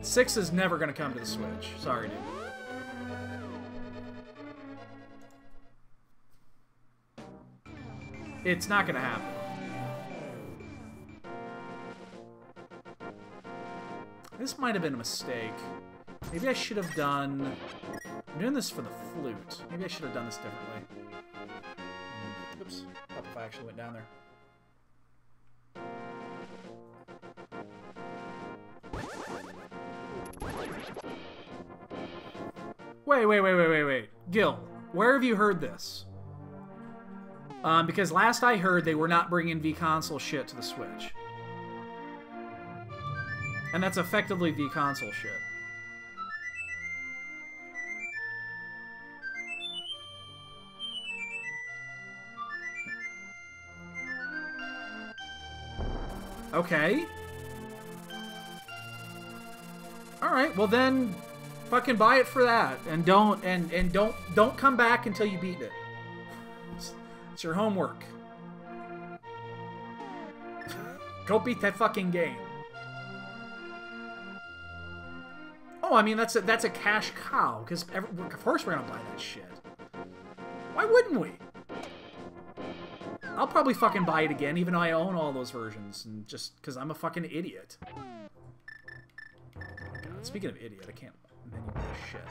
6 is never gonna come to the Switch. Sorry, dude. It's not gonna happen. This might have been a mistake. Maybe I should have done... I'm doing this for the flute. Maybe I should have done this differently. Oops. What if I actually went down there? Wait. Gil, where have you heard this? Because last I heard, they were not bringing V-Console shit to the Switch. And that's effectively V-Console shit. Okay. Alright, well then... fucking buy it for that, and don't come back until you beat it. It's your homework. Go beat that fucking game. Oh, I mean that's a cash cow because of course we're gonna buy that shit. Why wouldn't we? I'll probably fucking buy it again, even though I own all those versions, and just because I'm a fucking idiot. Oh God, speaking of idiot, I can't menu this shit.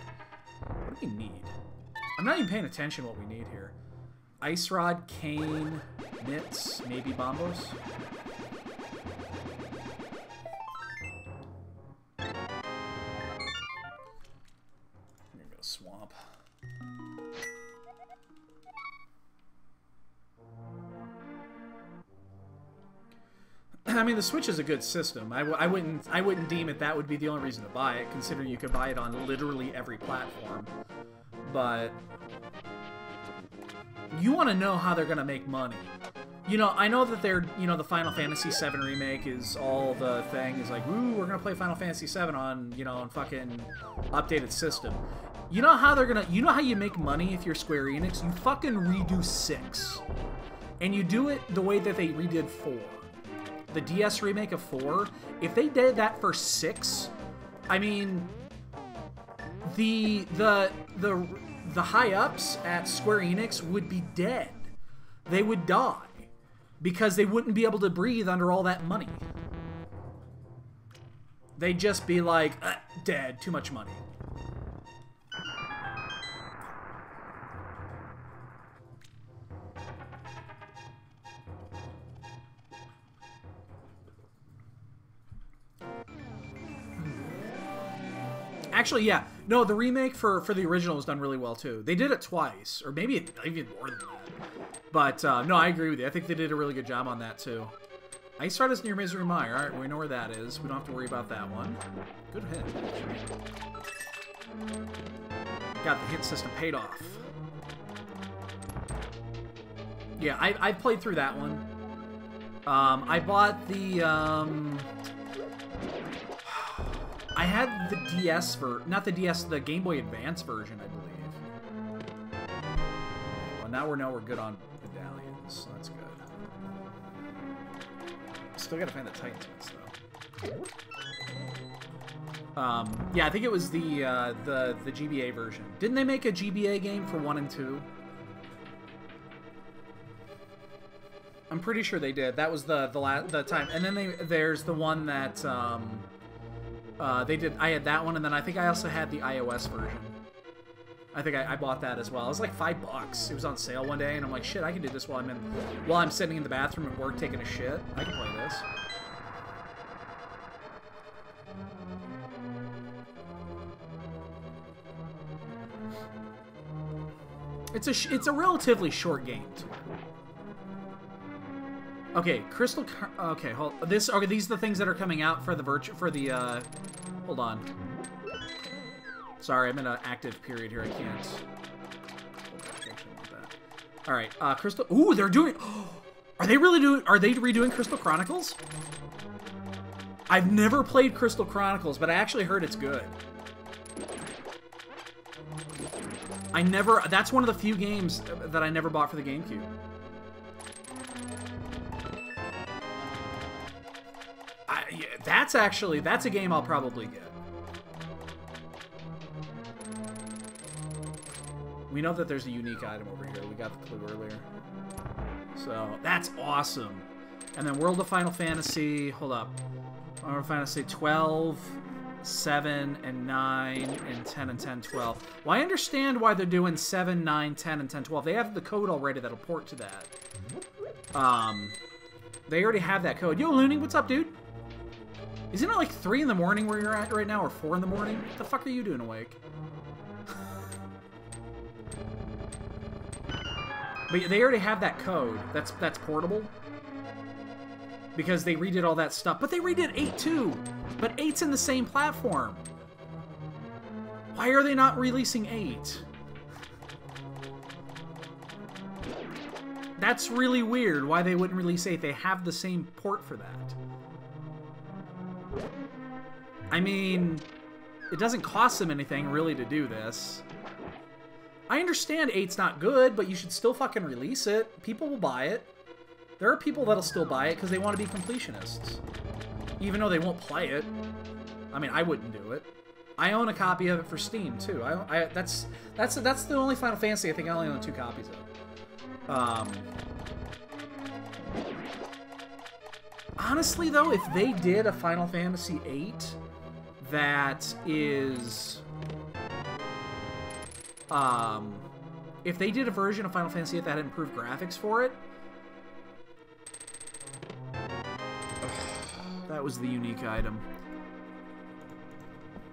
What do we need? I'm not even paying attention to what we need here. Ice Rod, Cane, Mitts, maybe Bombos. I'm gonna go Swamp. I mean, the Switch is a good system. I wouldn't deem it that would be the only reason to buy it, considering you could buy it on literally every platform. But you want to know how they're gonna make money. You know, I know that they're, you know, the Final Fantasy VII remake is all the thing is like, ooh, we're gonna play Final Fantasy VII on, you know, on fucking updated system. You know how they're gonna, you know how you make money if you're Square Enix? You fucking redo 6, and you do it the way that they redid 4. The DS remake of 4, if they did that for 6, I mean, the high-ups at Square Enix would be dead. They would die. Because they wouldn't be able to breathe under all that money. They'd just be like, dead, too much money. Actually, yeah. No, the remake for the original was done really well, too. They did it twice, or maybe even more than that. But, no, I agree with you. I think they did a really good job on that, too. Ice Rod is near Misery Mire. Alright, we know where that is. We don't have to worry about that one. Good hit. Got the hit system paid off. Yeah, I played through that one. I bought the, I had the DS not the DS, the Game Boy Advance version, I believe. Well, now we're good on medallions, so that's good. Still gotta find the Titan Smiths, though. Yeah, I think it was the GBA version. Didn't they make a GBA game for 1 and 2? I'm pretty sure they did. That was the time. And then there's the one that they did. I had that one, and then I think I also had the iOS version. I think I bought that as well. It was like $5. It was on sale one day, and I'm like, shit, I can do this while I'm sitting in the bathroom at work taking a shit. I can play this. It's a relatively short game too. Okay, Crystal. Okay, hold. These are the things that are coming out for the hold on. Sorry, I'm in an active period here. I can't. All right, Crystal. Ooh, they're doing. Are they really doing? Are they redoing Crystal Chronicles? I've never played Crystal Chronicles, but I actually heard it's good. That's one of the few games that I never bought for the GameCube. Yeah, that's a game I'll probably get. We know that there's a unique item over here. We got the clue earlier. So, that's awesome. And then World of Final Fantasy, hold up. World of Final Fantasy 12, 7, and 9, and 10, and 10, 12. Well, I understand why they're doing 7, 9, 10, and 10, 12. They have the code already that'll port to that. They already have that code. Yo, Looney, what's up, dude? Isn't it like 3 in the morning where you're at right now, or 4 in the morning? What the fuck are you doing awake? But they already have that code. That's portable. Because they redid all that stuff. But they redid 8 too. But 8's in the same platform. Why are they not releasing 8? That's really weird why they wouldn't release 8. They have the same port for that. I mean, it doesn't cost them anything really to do this. I understand 8's not good, but you should still fucking release it. People will buy it. There are people that'll still buy it because they want to be completionists. Even though they won't play it. I mean, I wouldn't do it. I own a copy of it for Steam too. That's the only Final Fantasy I think I only own 2 copies of. Honestly though, if they did a Final Fantasy VIII that is, if they did a version of Final Fantasy VIII that had improved graphics for it, that was the unique item.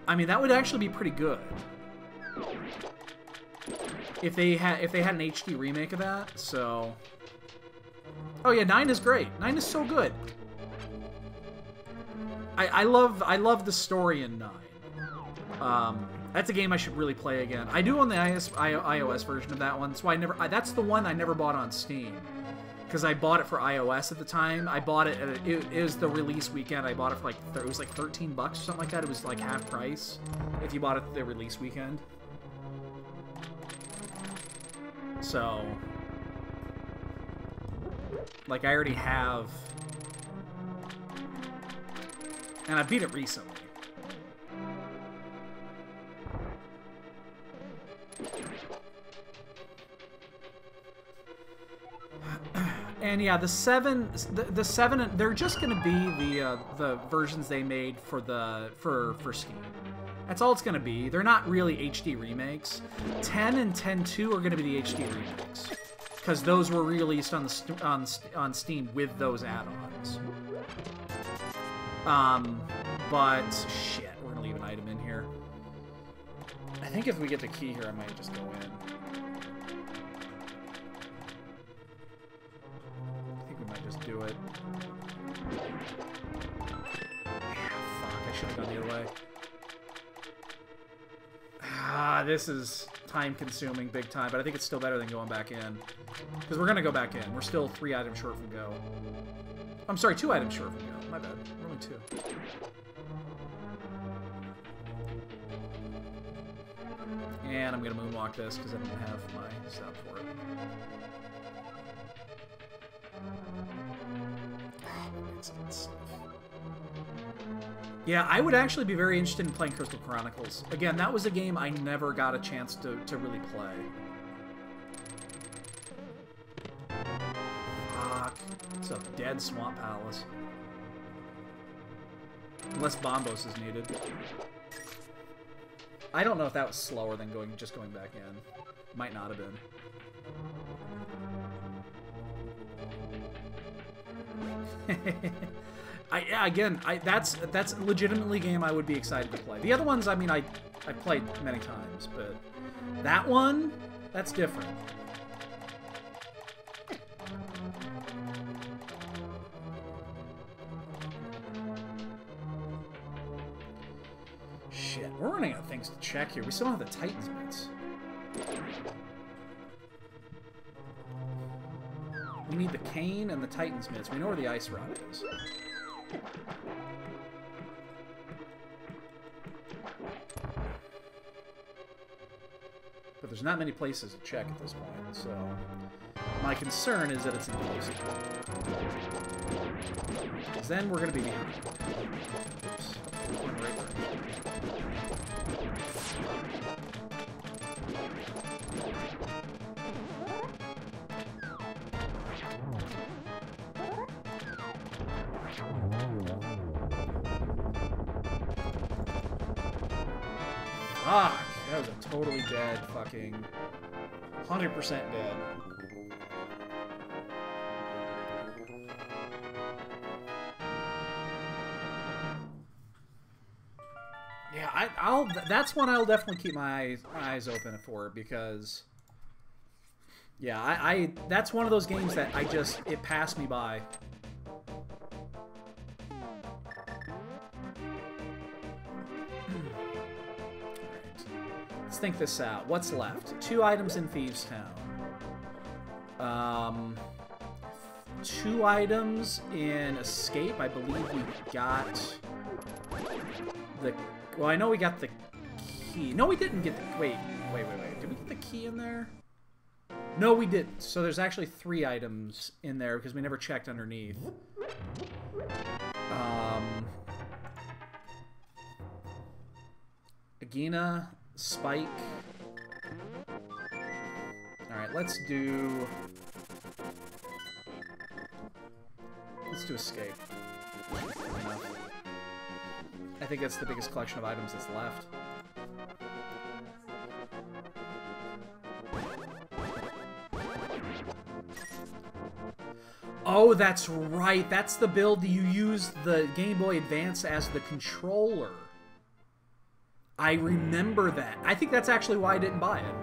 I mean, that would actually be pretty good. If they had an HD remake of that, so... Oh yeah, 9 is great. 9 is so good. I love the story in 9. That's a game I should really play again. I do own the iOS version of that one, so that's the one I never bought on Steam. Because I bought it for iOS at the time. I bought it, it was the release weekend. I bought it for like, it was like 13 bucks or something like that. It was like half price if you bought it the release weekend. So, like, I already have, and I beat it recently. And yeah, the 7, they're just gonna be the versions they made for Steam. That's all it's gonna be. They're not really HD remakes. 10 and 10.2 are gonna be the HD remakes, because those were released on on Steam with those add-ons. But shit, we're gonna leave an item in here. I think if we get the key here, I might just go in. Do it. Fuck, I should have gone the other way. Ah, this is time-consuming big time, but I think it's still better than going back in. Because we're going to go back in. We're still 3 items short from go. I'm sorry, 2 items short from go. My bad. We're only 2. And I'm going to moonwalk this because I don't have my setup for it. Yeah, I would actually be very interested in playing Crystal Chronicles. Again, that was a game I never got a chance to really play. Fuck. It's a dead Swamp Palace. Unless Bombos is needed. I don't know if that was slower than just going back in. Might not have been. That's legitimately a game I would be excited to play. The other ones, I mean, I played many times, but that one, that's different. Shit, we're running out of things to check here. We still don't have the Titans bits. We need the cane and the Titan's mitts. We know where the ice rod is. But there's not many places to check at this point, so my concern is that it's impossible. Because then we're going to be behind. Oops. We're in the right direction. Fuck! That was a totally dead fucking... 100% dead. Yeah, that's one I'll definitely keep my eyes open for, because... Yeah, that's one of those games that it passed me by. Let's think this out. What's left? 2 items in Thieves Town. 2 items in Escape. I believe we got the... Well, I know we got the key. No, we didn't get the... Wait. Did we get the key in there? No, we didn't. So there's actually 3 items in there because we never checked underneath. Regina, Spike. Alright, let's do Escape. I think that's the biggest collection of items that's left. Oh, that's right. That's the build you use the Game Boy Advance as the controller. I remember that. I think that's actually why I didn't buy it.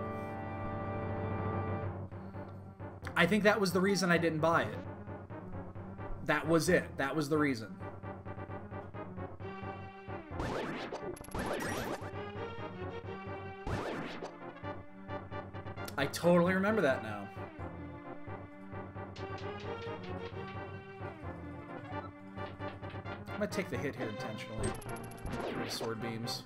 I think that was the reason I didn't buy it. That was it. That was the reason. I totally remember that now. I'm gonna take the hit here intentionally. Get rid of sword beams.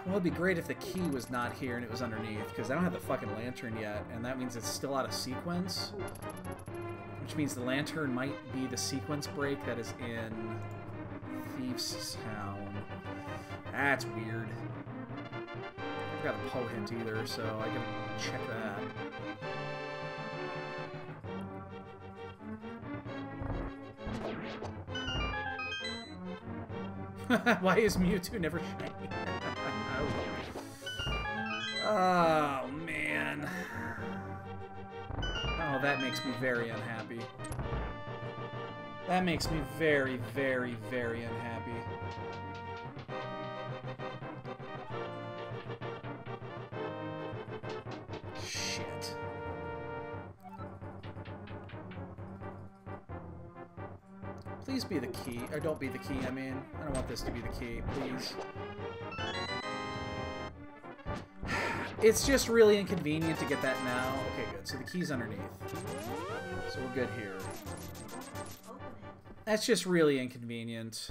Well, it'd be great if the key was not here and it was underneath, because I don't have the fucking lantern yet, and that means it's still out of sequence. Which means the lantern might be the sequence break that is in Thieves' Town. That's weird. I've got a Poe hint either, so I gotta check that. Why is Mewtwo never shiny? Oh, man. Oh, that makes me very unhappy. That makes me very, very, very unhappy. Shit. Please be the key. Or don't be the key, I mean. I don't want this to be the key, please. It's just really inconvenient to get that now. Okay, good. So the key's underneath. So we're good here. That's just really inconvenient.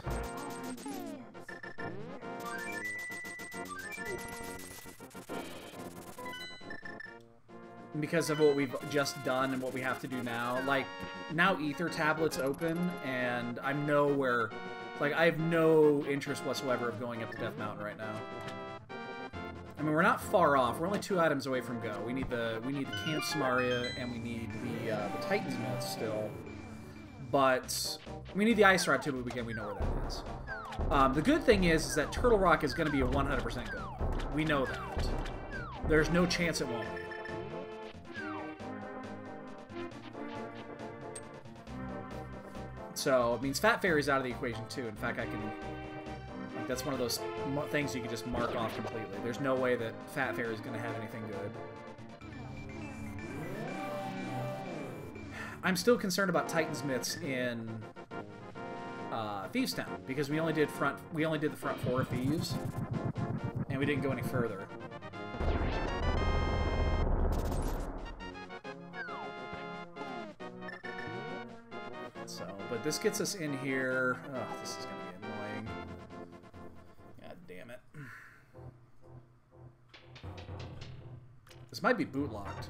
Because of what we've just done and what we have to do now. Like, now Ether Tablet's open, and I'm nowhere... Like, I have no interest whatsoever of going up to Death Mountain right now. I mean, we're not far off. We're only 2 items away from go. We need the Camp Samaria, and we need the Titan's Myth still. But we need the Ice Rod too, but again, we know where that is. The good thing is that Turtle Rock is going to be a 100% go. We know that. There's no chance it won't be. So, it means Fat Fairy's out of the equation too. In fact, I can... Like, that's one of those things you can just mark off completely. There's no way that Fat Fairy's going to have anything good. I'm still concerned about Titan's Myths in Thieves' Town, because we only did the front 4 of Thieves, and we didn't go any further. So, but this gets us in here. Oh, this is going to be annoying. God damn it. This might be boot locked.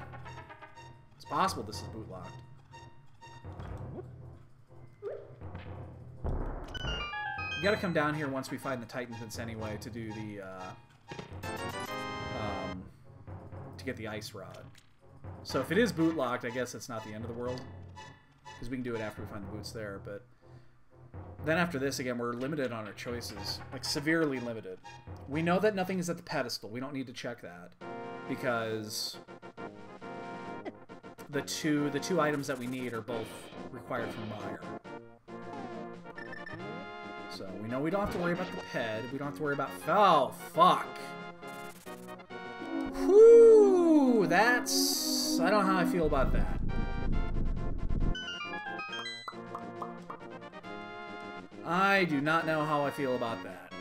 It's possible this is boot locked. You gotta come down here once we find the Titan Pits anyway to do the, to get the Ice Rod. So if it is boot locked, I guess it's not the end of the world. Because we can do it after we find the boots there, but... Then after this, again, we're limited on our choices. Like, severely limited. We know that nothing is at the pedestal. We don't need to check that. Because... The two items that we need are both required from Meyer. So, we know we don't have to worry about the ped. We don't have to worry about... Oh, fuck! Whew! That's... I don't know how I feel about that. I do not know how I feel about that.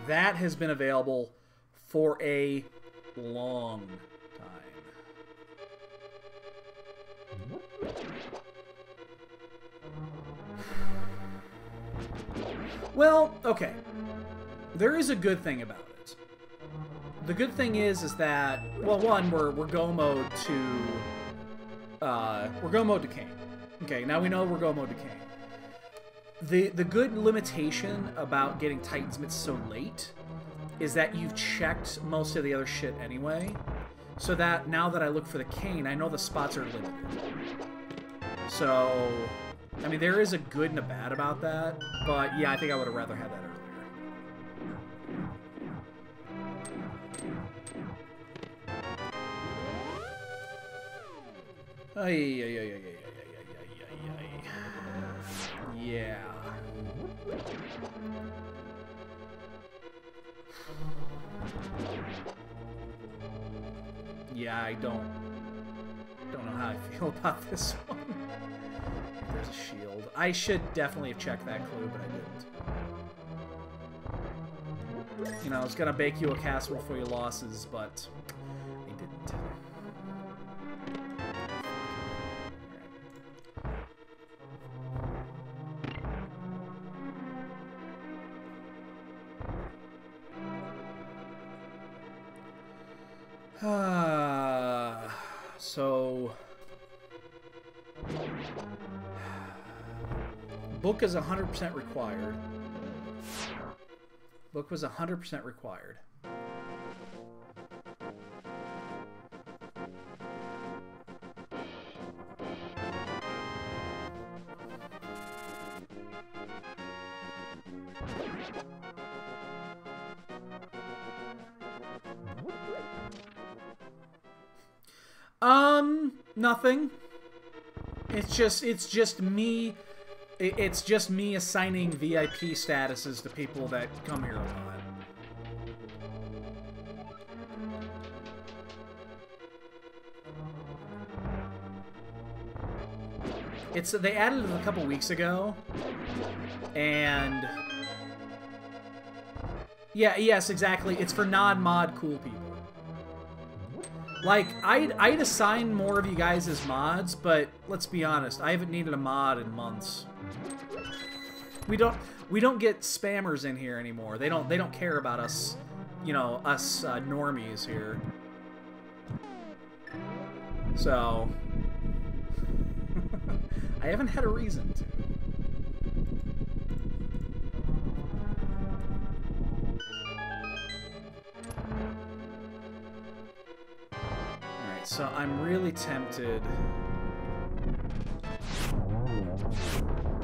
That has been available for a long time. Well, okay. There is a good thing about it. The good thing is that, well, one, we're go mode to... we're go mode to Kane. Okay, now we know we're go mode to Kane. The good limitation about getting Titan's Mitts so late is that you've checked most of the other shit anyway. So that now that I look for the cane, I know the spots are limited. So, I mean, there is a good and a bad about that, but yeah, I think I would have rather had that earlier. Yeah. Yeah, I don't know how I feel about this one. There's a shield. I should definitely have checked that clue, but I didn't. You know, I was gonna bake you a casserole for your losses, but I didn't. So book is 100% required. Book was 100% required. Nothing. It's just me assigning VIP statuses to people that come here a lot. They added it a couple weeks ago, and yeah, yes, exactly. It's for non-mod cool people. Like, I'd assign more of you guys as mods, but let's be honest, I haven't needed a mod in months. We don't get spammers in here anymore. They don't care about us, you know, us normies here. So I haven't had a reason to. So I'm really tempted.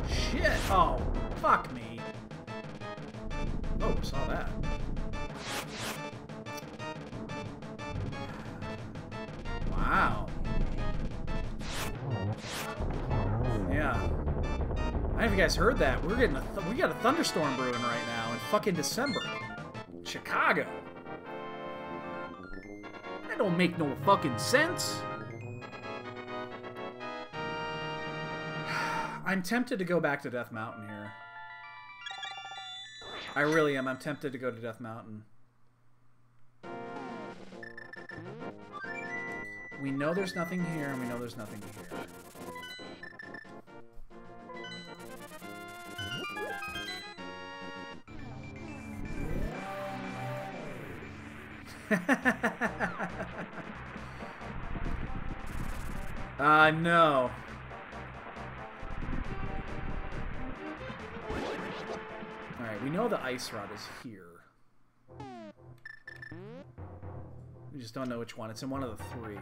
Shit! Oh, fuck me. Oh, saw that. Wow. Yeah. I don't know if you guys heard that. We got a thunderstorm brewing right now in fucking December. Chicago. That don't make no fucking sense. I'm tempted to go back to Death Mountain here. I really am. I'm tempted to go to Death Mountain. We know there's nothing here, and we know there's nothing here. No. Alright, we know the ice rod is here. We just don't know which one. It's in one of the three.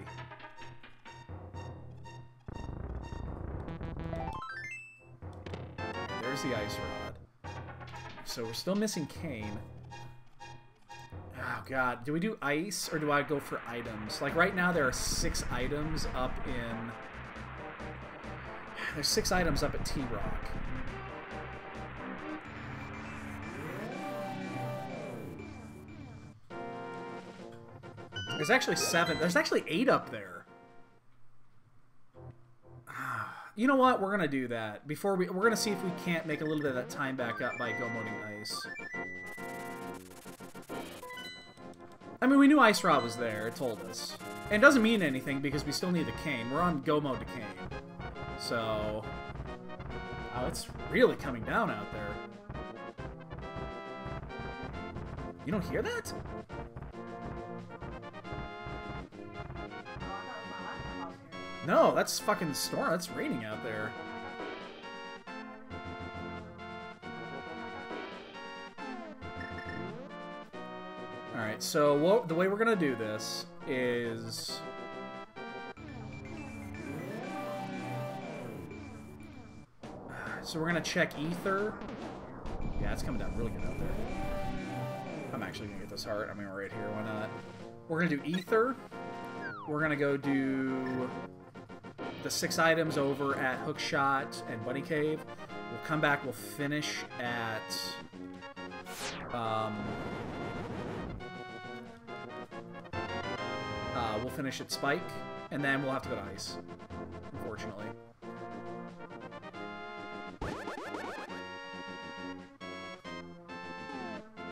There's the ice rod. So we're still missing Kane. Oh god, do we do ice or do I go for items? Like right now there are 6 items up in... There's 6 items up at T-Rock. There's actually 7. There's actually 8 up there. You know what? We're gonna do that. We're gonna see if we can't make a little bit of that time back up by go moding ice. I mean, we knew Ice Rod was there. It told us. And it doesn't mean anything because we still need the cane. We're on go mode to cane. So... Oh, it's really coming down out there. You don't hear that? No, that's fucking storm. That's raining out there. so the way we're gonna do this is... So we're gonna check Ether. Yeah, it's coming down really good out there. I'm actually gonna get this heart. I mean, we're right here. Why not? We're gonna do Ether. We're gonna go do the 6 items over at Hookshot and Bunny Cave. We'll come back. We'll finish at we'll finish at Spike, and then we'll have to go to Ice, unfortunately.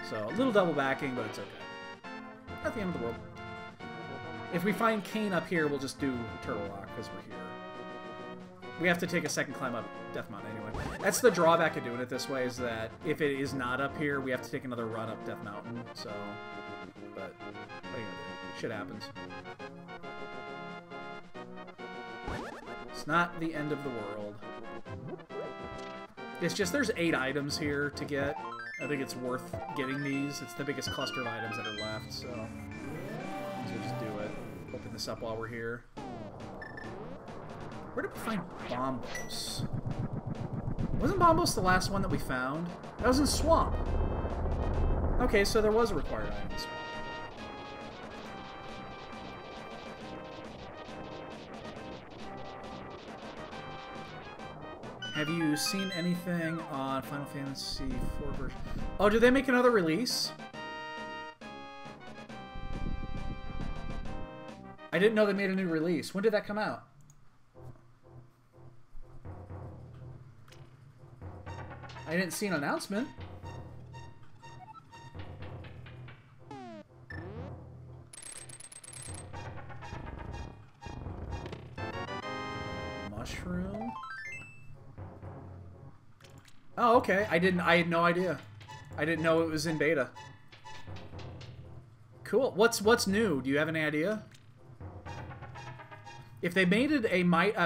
So, a little double backing, but it's okay. Not the end of the world. If we find Kane up here, we'll just do Turtle Rock, because we're here. We have to take a second climb up Death Mountain anyway. That's the drawback of doing it this way, is that if it is not up here, we have to take another run up Death Mountain, so... But, what are you gonna do? Shit happens. It's not the end of the world. It's just there's 8 items here to get. I think it's worth getting these. It's the biggest cluster of items that are left, so... Might as well just do it. Open this up while we're here. Where did we find Bombos? Wasn't Bombos the last one that we found? That was in Swamp. Okay, so there was a required item in Swamp. Have you seen anything on Final Fantasy IV version? Oh, did they make another release? I didn't know they made a new release. When did that come out? I didn't see an announcement. Mushroom. Oh, okay. I had no idea. I didn't know it was in beta. Cool. What's new? Do you have any idea? If they made it a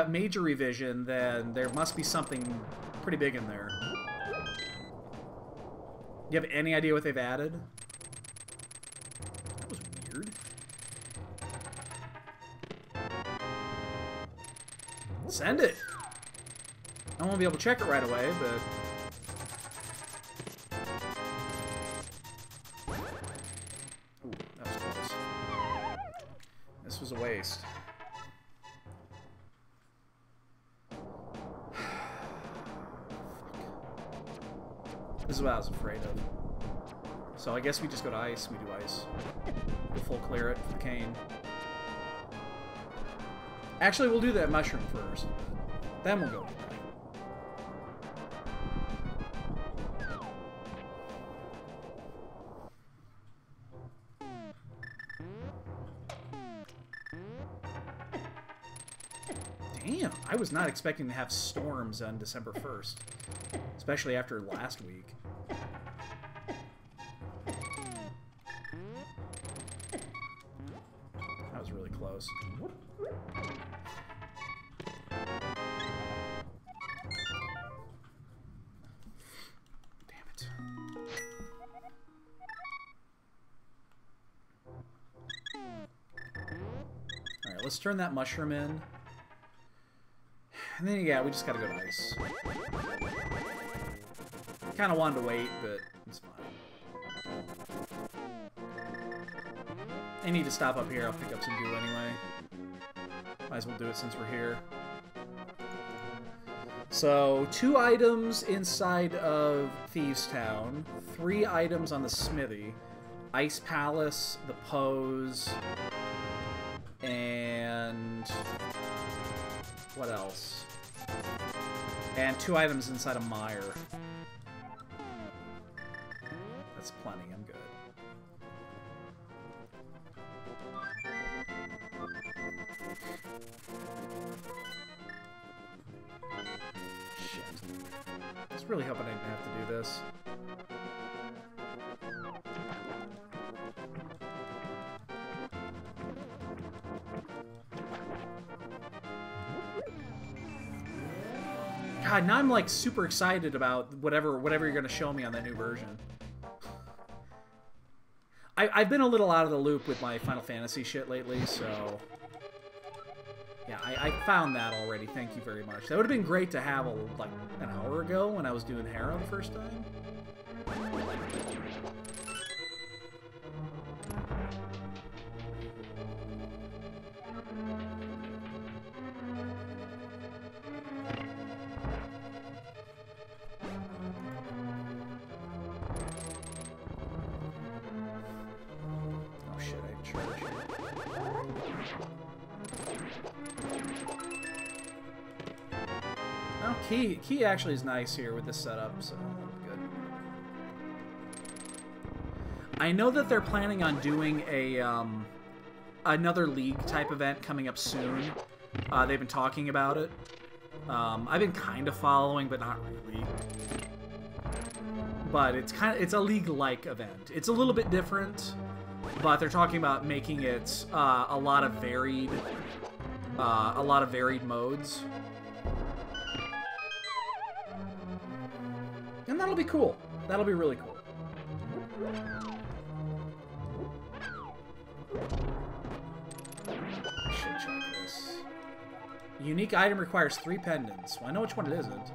major revision, then there must be something pretty big in there. Do you have any idea what they've added? That was weird. Send it! I won't be able to check it right away, but... Ooh, that was close. This was a waste. This is what I was afraid of. So I guess we just go to Ice. We do Ice. We'll full clear it for the Cane. Actually, we'll do that Mushroom first. Then we'll go. Damn, I was not expecting to have storms on December 1st. Especially after last week. That was really close. Damn it. Alright, let's turn that mushroom in. And then, yeah, we just gotta go to Ice. Kind of wanted to wait, but it's fine. I need to stop up here. I'll pick up some goo anyway. Might as well do it since we're here. So, 2 items inside of Thieves Town, 3 items on the Smithy, Ice Palace, the Pose, and what else? And 2 items inside of Mire. That's plenty, I'm good. Shit. I was really hoping I didn't have to do this. God, now I'm like super excited about whatever you're gonna show me on that new version. I've been a little out of the loop with my Final Fantasy shit lately, so... Yeah, I found that already. Thank you very much. That would have been great to have, like, an hour ago when I was doing Hera the first time. Oh shit, I charged. Oh, key actually is nice here with this setup, so good. I know that they're planning on doing a another league type event coming up soon. They've been talking about it. I've been kind of following, but not really. But it's a league-like event. It's a little bit different, but they're talking about making it a lot of varied modes. And that'll be cool. That'll be really cool. I should check this. Unique item requires 3 pendants. Well, I know which one it isn't.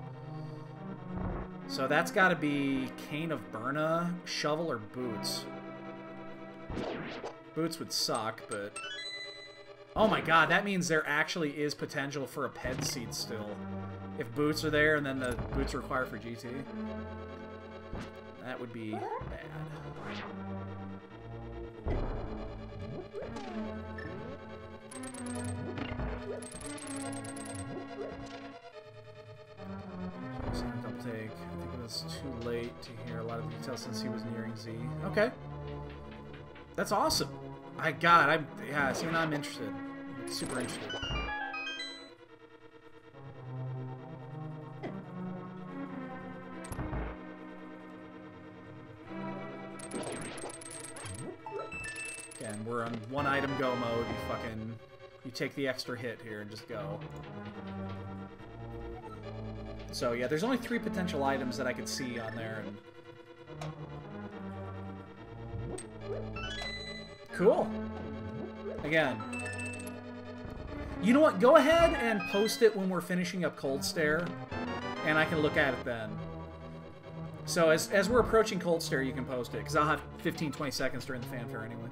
So that's got to be Cane of Burna, Shovel, or Boots. Boots would suck, but... Oh my god, that means there actually is potential for a Ped Seed still. If Boots are there and then the Boots are required for GT. That would be bad. Double take. I think it was too late to hear a lot of details since he was nearing Z. Okay. That's awesome. Yeah, see, now I'm interested. I'm super interested. Again, we're on one item go mode. You take the extra hit here and just go. So yeah, there's only 3 potential items that I could see on there. And... Cool. Again. You know what? Go ahead and post it when we're finishing up Cold Stare, and I can look at it then. So as we're approaching Cold Stare, you can post it, because I'll have 15-20 seconds during the fanfare anyway.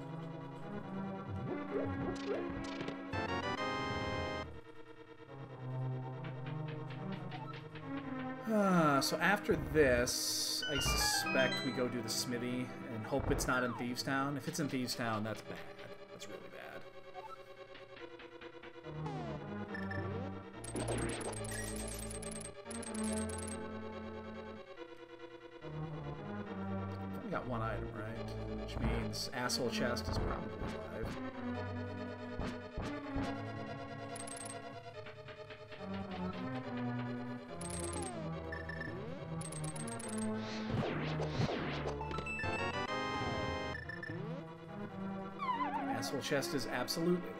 So after this, I suspect we go do the smithy and hope it's not in Thieves Town. If it's in Thieves Town, that's bad. That's really bad. We got 1 item, right? Which means Asshole Chest is probably alive. Asshole Chest is absolutely alive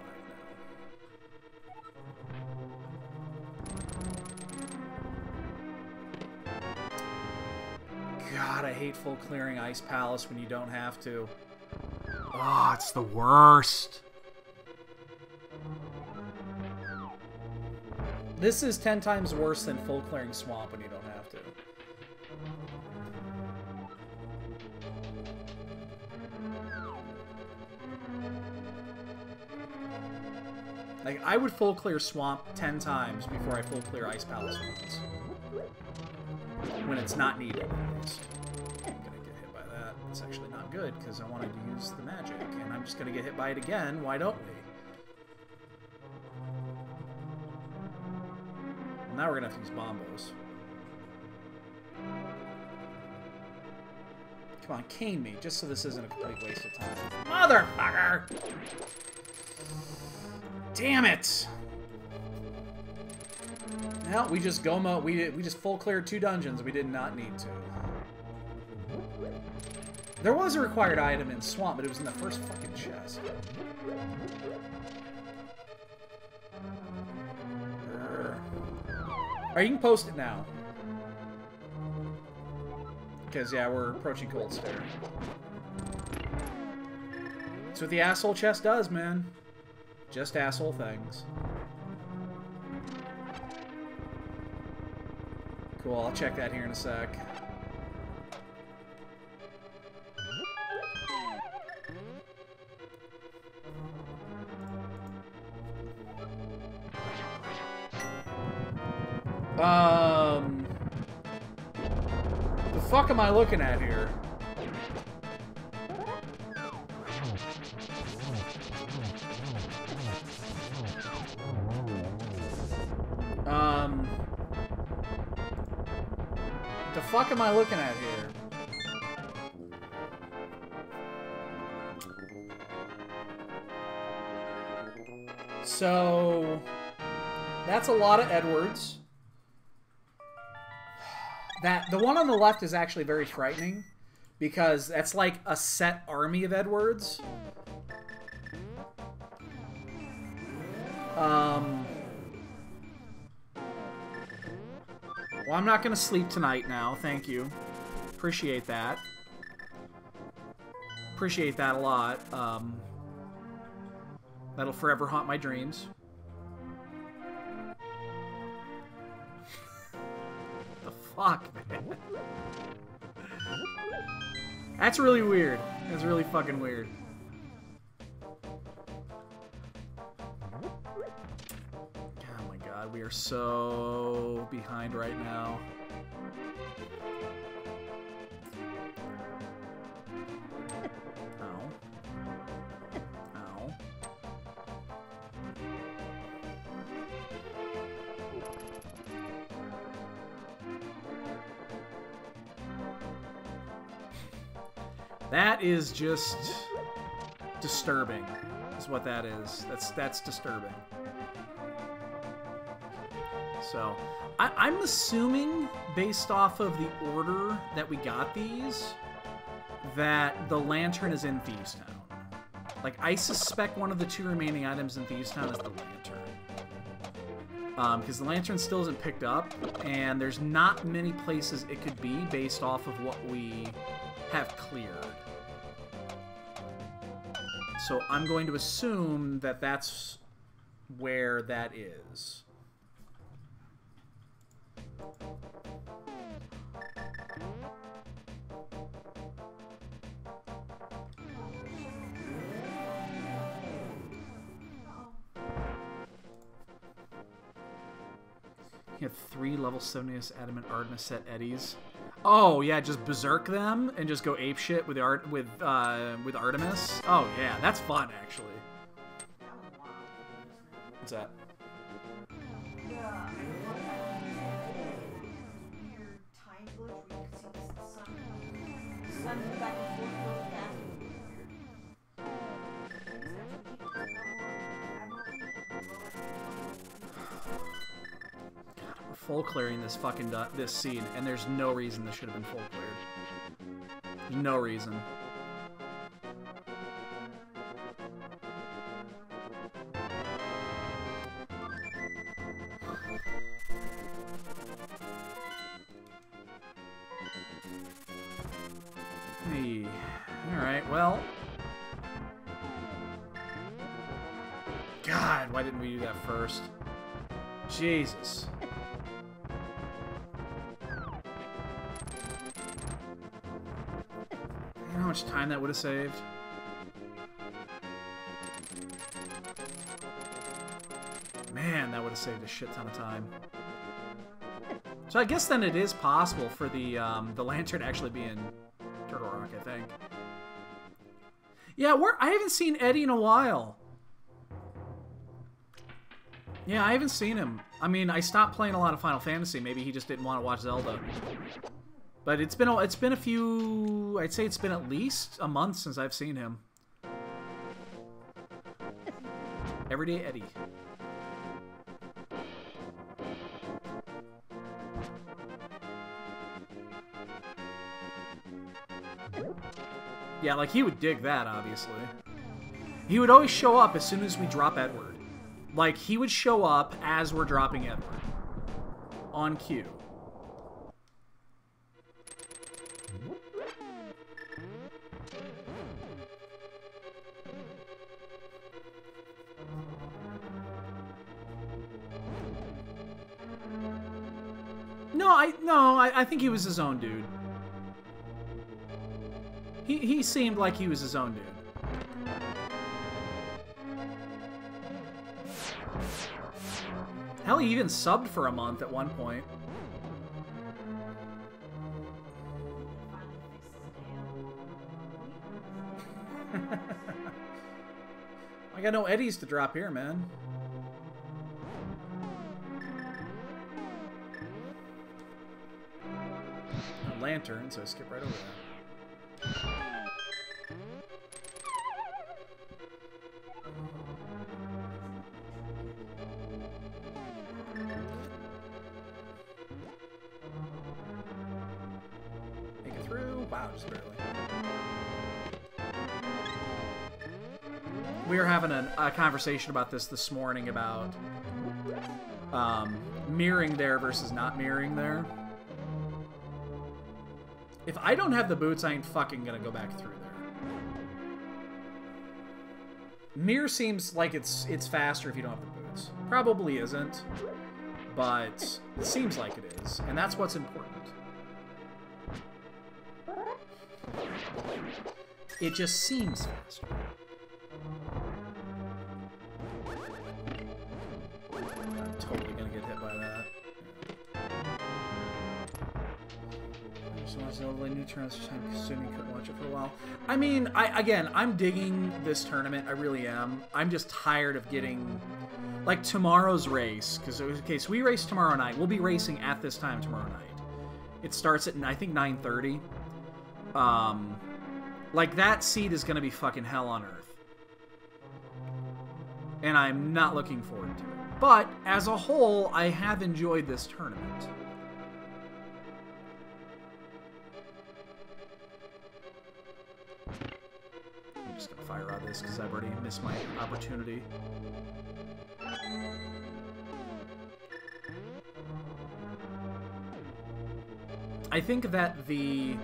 now. God, I hate full clearing Ice Palace when you don't have to. Oh, it's the worst. This is 10 times worse than full clearing Swamp when you don't have to. Like, I would full clear Swamp 10 times before I full clear Ice Palace once. When it's not needed, at least. I'm gonna get hit by that. It's actually not good, because I wanted to use the magic, and I'm just gonna get hit by it again. Why don't we? Well, now we're gonna have to use Bombos. Come on, cane me, just so this isn't a complete waste of time. Motherfucker! Damn it! Well, we just we just full cleared 2 dungeons we did not need to. There was a required item in Swamp, but it was in the first fucking chest. Alright, you can post it now. Because, yeah, we're approaching Cold Stare. That's what the asshole chest does, man. Just asshole things. Cool, I'll check that here in a sec. The fuck am I looking at here? The fuck am I looking at here? So that's a lot of Edwards. The one on the left is actually very frightening because that's like a set army of Edwards. Well, I'm not going to sleep tonight now. Thank you. Appreciate that. Appreciate that a lot. That'll forever haunt my dreams. The fuck, man? That's really weird. That's really fucking weird. Oh my god, we are so behind right now. Ow. Ow. That is just disturbing, is what that is. That's disturbing. So, I'm assuming, based off of the order that we got these, that the lantern is in Thieves Town. Like, I suspect one of the two remaining items in Thieves Town is the lantern. Because the lantern still isn't picked up, and there's not many places it could be based off of what we have cleared. So I'm going to assume that that's where that is. You have 3 level 70s adamant Artemis set eddies. Oh yeah, just berserk them and just go apeshit with Artemis. Oh yeah, that's fun actually. What's that? Full clearing this fucking this scene, and there's no reason this should have been full cleared. There's no reason. Hey, all right, well. God, why didn't we do that first? Jesus. How much time that would have saved? Man, that would have saved a shit ton of time. So I guess then it is possible for the lantern to actually be in Turtle Rock, I think. Yeah, I haven't seen Eddie in a while. Yeah, I haven't seen him. I mean, I stopped playing a lot of Final Fantasy. Maybe he just didn't want to watch Zelda. But it's been a few. I'd say it's been at least a month since I've seen him. Everyday Eddie. Yeah, like he would dig that, obviously. He would always show up as soon as we drop Edward. Like he would show up as we're dropping Edward on cue. I think he was his own dude. He seemed like he was his own dude. Hell, he even subbed for a month at one point. I got no eddies to drop here, man. A lantern, so I skip right over that. Make it through. Wow, just barely. We were having a conversation about this morning about mirroring there versus not mirroring there. If I don't have the boots, I ain't fucking gonna go back through there. Mirror seems like it's faster if you don't have the boots. Probably isn't, but it seems like it is, and that's what's important. It just seems faster. I'm totally gonna get hit by that. So much overly new tournaments, time consuming, couldn't watch it for a while. I mean, I'm digging this tournament. I really am. I'm just tired of getting like tomorrow's race, because okay, so we race tomorrow night. We'll be racing at this time tomorrow night. It starts at I think 9:30. Like that seed is gonna be fucking hell on earth, and I'm not looking forward to it. But as a whole, I have enjoyed this tournament. I'm just gonna fire out this because I've already missed my opportunity. I think that the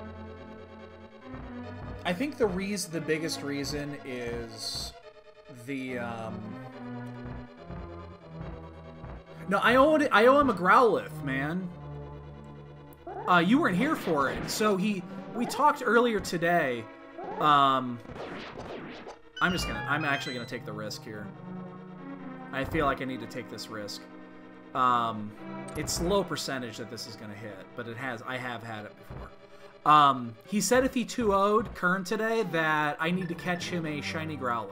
biggest reason is the no, I owe him a Growlithe, man. You weren't here for it, so we talked earlier today. I'm actually gonna take the risk here. I feel like I need to take this risk. It's low percentage that this is gonna hit, but I have had it before. He said if he 2-0'd Kern today that I need to catch him a shiny Growlithe.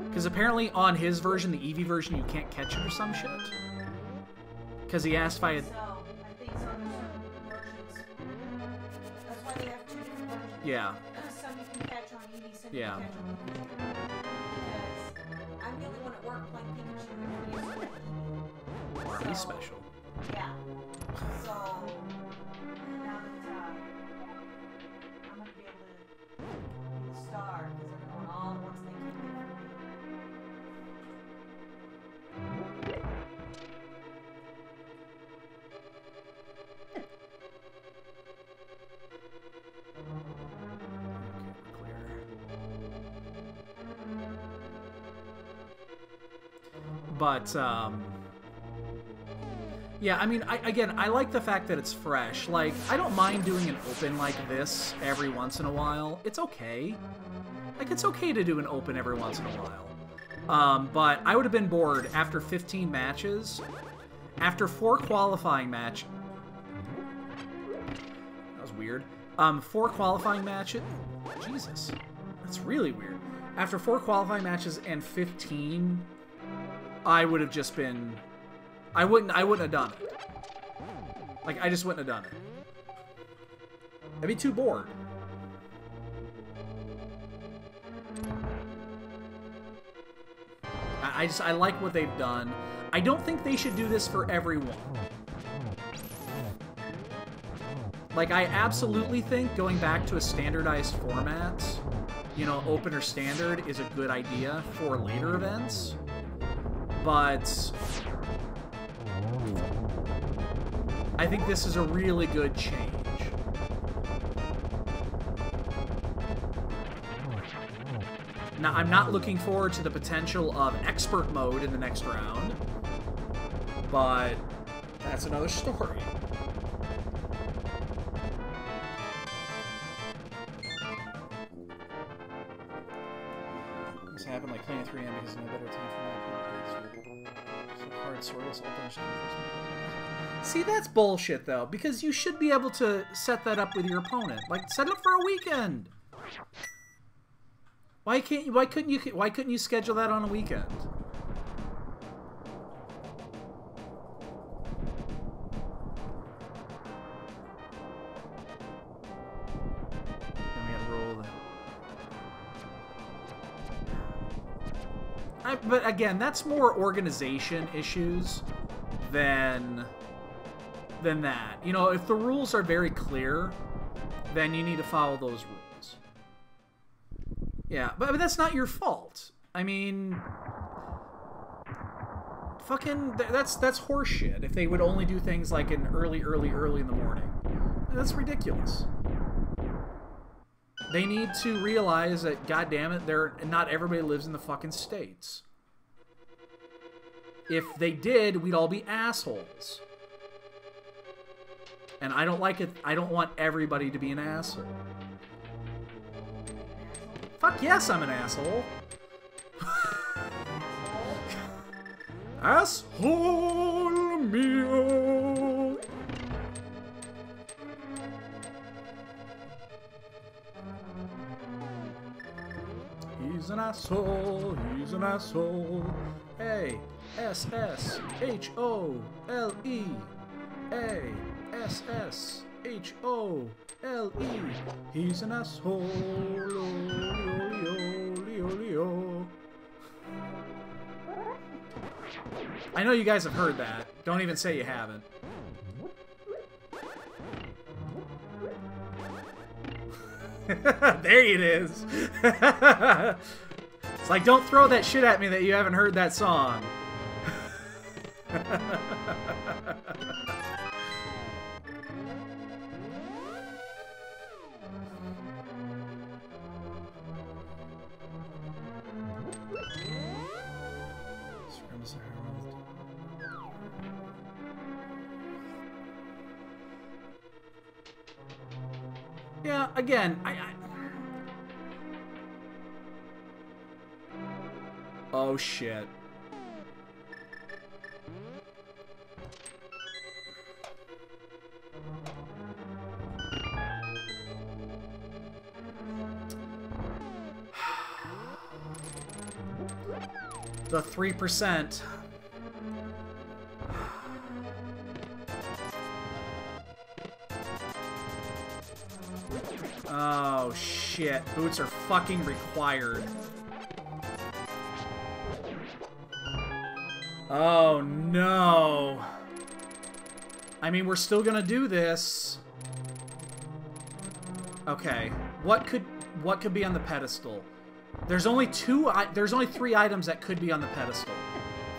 Because apparently on his version, the Eevee version, you can't catch it or some shit. Because he asked if I had... So, I think some versions. That's why they have two different versions. Yeah. Some you can catch on Eevee, some Yeah. you can catch on Pikachu. Because I'm the only one at work playing Pikachu and everybody else playing Eevee. Wow, he's special. Yeah. So, now that I'm going to be able to be the star, because they're going all the ones they can get for me. But, yeah, I mean, I like the fact that it's fresh. Like, I don't mind doing an open like this every once in a while. It's okay. Like, it's okay to do an open every once in a while. But I would have been bored after 15 matches. After 4 qualifying matches... That was weird. 4 qualifying matches... Jesus. That's really weird. After 4 qualifying matches and 15... I would have just been... I wouldn't have done it. Like, I just wouldn't have done it. I'd be too bored. I like what they've done. I don't think they should do this for everyone. Like, I absolutely think going back to a standardized format, you know, open or standard, is a good idea for later events. But I think this is a really good change. Now, I'm not looking forward to the potential of expert mode in the next round, but That's another story. This happened like playing 3M because no better time for my so hard swordless ult on Shiny first. See, that's bullshit though, because you should be able to set that up with your opponent. Like, set it up for a weekend. Why couldn't you schedule that on a weekend? But again, that's more organization issues than that. You know, if the rules are very clear, then you need to follow those rules. Yeah, but that's not your fault. I mean, fucking, that's horseshit. If they would only do things like in early in the morning, that's ridiculous. They need to realize that, goddammit, not everybody lives in the fucking States. If they did, we'd all be assholes. And I don't like it. I don't want everybody to be an asshole. Fuck yes, I'm an asshole. Asshole mio. He's an asshole, he's an asshole. A-S-S-H-O-L-E. A-S-S-H-O-L-E. He's an asshole. I know you guys have heard that. Don't even say you haven't. There it is. It's like, don't throw that shit at me that you haven't heard that song. Yeah, again, oh shit. The 3%. Oh shit, boots are fucking required. Oh no. I mean, we're still gonna do this. Okay, what could be on the pedestal? There's only three items that could be on the pedestal.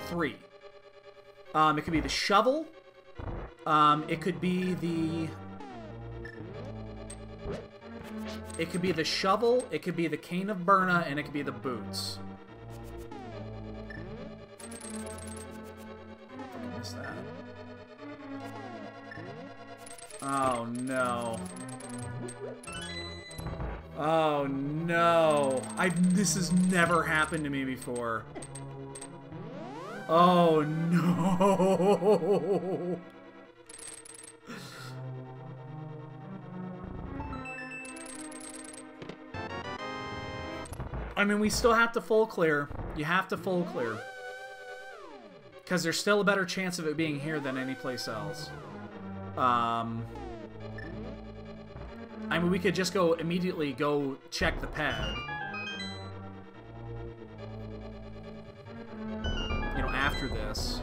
3. It could be the shovel. It could be the shovel, it could be the cane of Burna, and it could be the boots. I missed that. Oh no. Oh no. This has never happened to me before. Oh no. I mean, we still have to full clear. You have to full clear. Because there's still a better chance of it being here than any place else. I mean, we could just immediately go check the pad. You know, after this.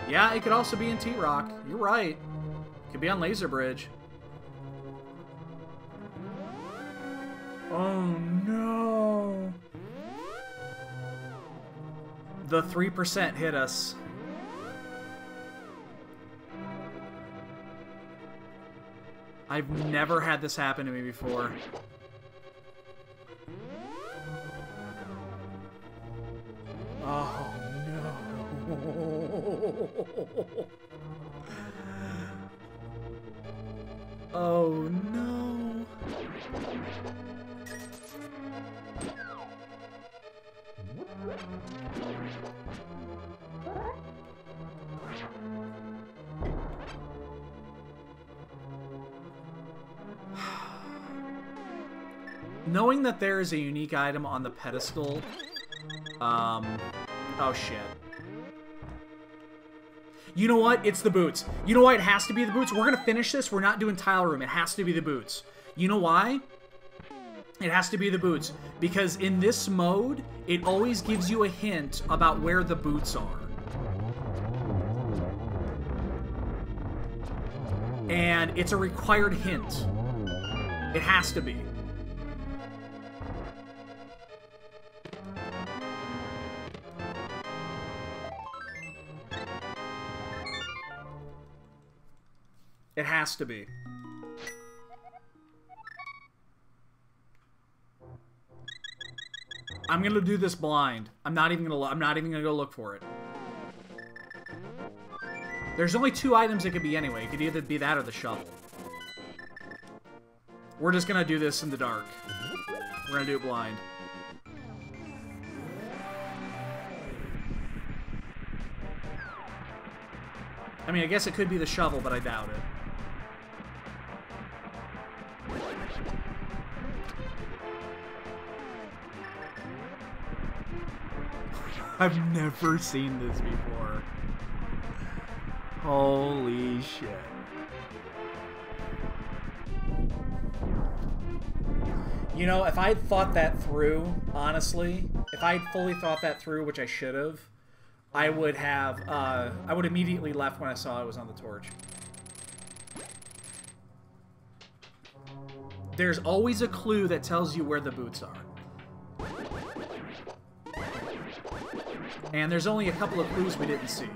Yeah, it could also be in T-Rock. You're right. Could be on Laser Bridge. Oh no. The 3% hit us. I've never had this happen to me before. Oh, no. Oh, no. Knowing that there is a unique item on the pedestal, oh shit. You know what? It's the boots. You know why it has to be the boots? We're gonna finish this. We're not doing tile room. It has to be the boots. You know why? It has to be the boots. Because in this mode, it always gives you a hint about where the boots are. And it's a required hint. It has to be. It has to be. I'm gonna do this blind. I'm not even gonna go look for it. There's only 2 items it could be anyway. It could either be that or the shovel. We're just gonna do this in the dark. We're gonna do it blind. I mean, I guess it could be the shovel, but I doubt it. I've never seen this before. Holy shit. You know, if I'd thought that through, honestly, if I'd fully thought that through, which I should have, I would have, I would immediately left when I saw it was on the torch. There's always a clue that tells you where the boots are. And there's only a couple of clues we didn't see.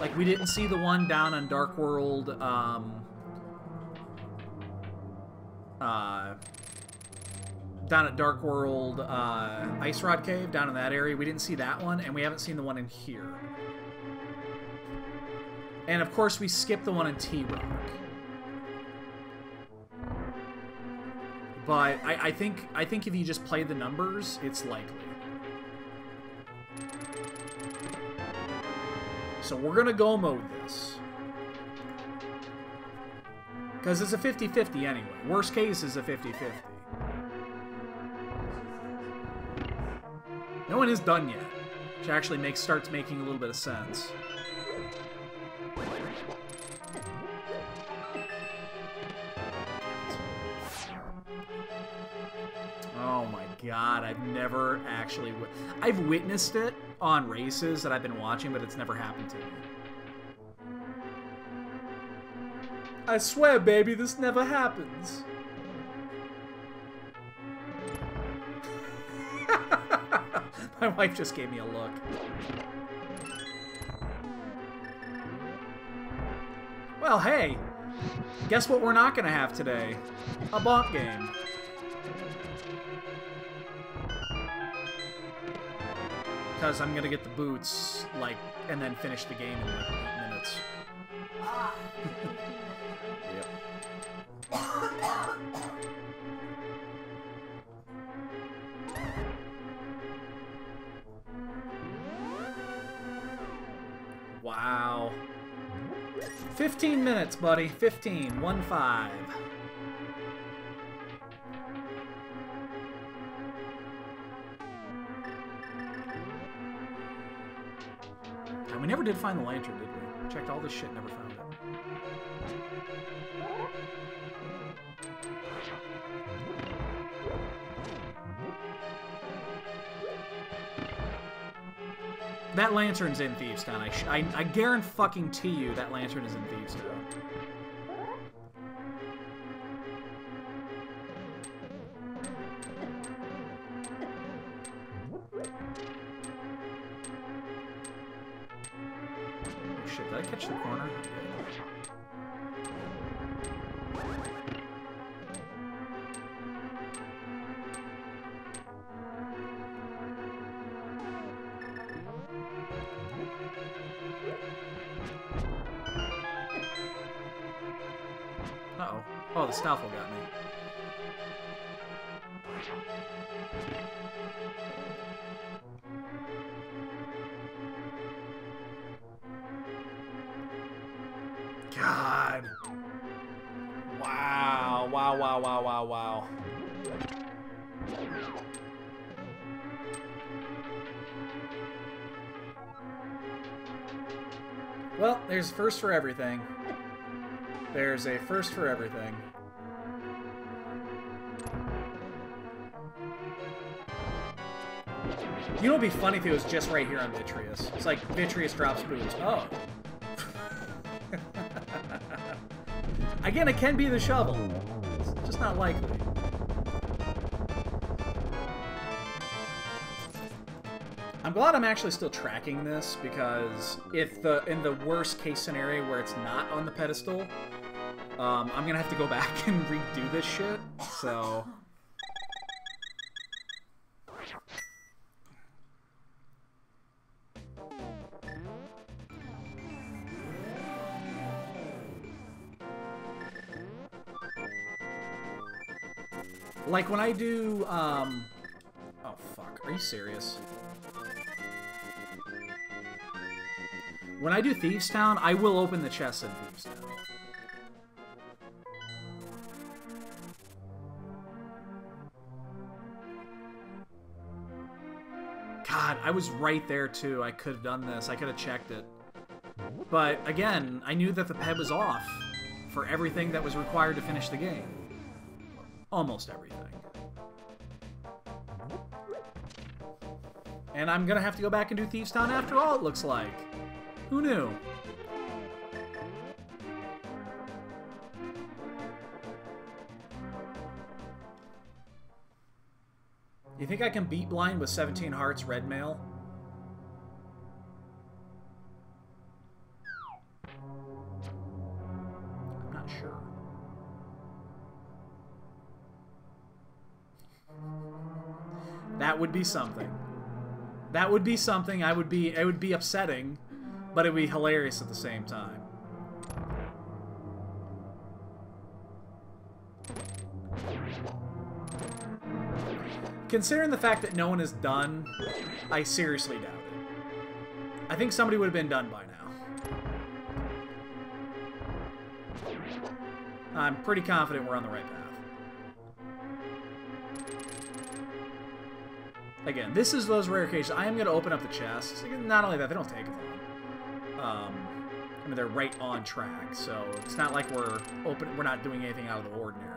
Like, we didn't see the one down on Dark World, down at Dark World, Ice Rod Cave, down in that area. We didn't see that one, and we haven't seen the one in here. And, of course, we skipped the one in T-Rock. But I think if you just play the numbers, it's likely. So we're gonna go mode this. Because it's a 50-50 anyway. Worst case is a 50-50. No one is done yet. Which actually starts making a little bit of sense. Oh my god, I've never actually... I've witnessed it on races that I've been watching, but it's never happened to me. I swear, baby, this never happens. My wife just gave me a look. Well, hey, guess what we're not gonna have today? A bonk game. Because I'm gonna get the boots, like, and then finish the game in like 8 minutes. Yep. Wow. 15 minutes, buddy. 15. 1-5. We never did find the lantern, did we? Checked all this shit, never found it. That lantern's in Thieves Town. I guarantee you that lantern is in Thieves Town. Did I catch the corner? Uh-oh. Oh, the Stoffel got me. God. Wow. Wow, wow, wow, wow, wow. Well, there's a first for everything. There's a first for everything. You know what would be funny if it was just right here on Vitreous? It's like Vitreous drops boots. Oh. Again, it can be the shovel. It's just not likely. I'm glad I'm actually still tracking this, because if in the worst case scenario where it's not on the pedestal, I'm gonna have to go back and redo this shit. So. Like when I do, oh fuck, are you serious? When I do Thieves Town, I will open the chest in Thieves Town. God, I was right there too. I could have done this. I could have checked it. But again, I knew that the ped was off for everything that was required to finish the game. Almost everything. And I'm gonna have to go back and do Thieves Town after all, it looks like. Who knew? You think I can beat blind with 17 hearts red mail? I'm not sure. That would be something. That would be something. It would be upsetting, but it would be hilarious at the same time. Considering the fact that no one is done, I seriously doubt it. I think somebody would have been done by now. I'm pretty confident we're on the right path. Again, this is those rare occasions. I am going to open up the chests. Not only that, they don't take long. I mean, they're right on track, so it's not like we're not doing anything out of the ordinary.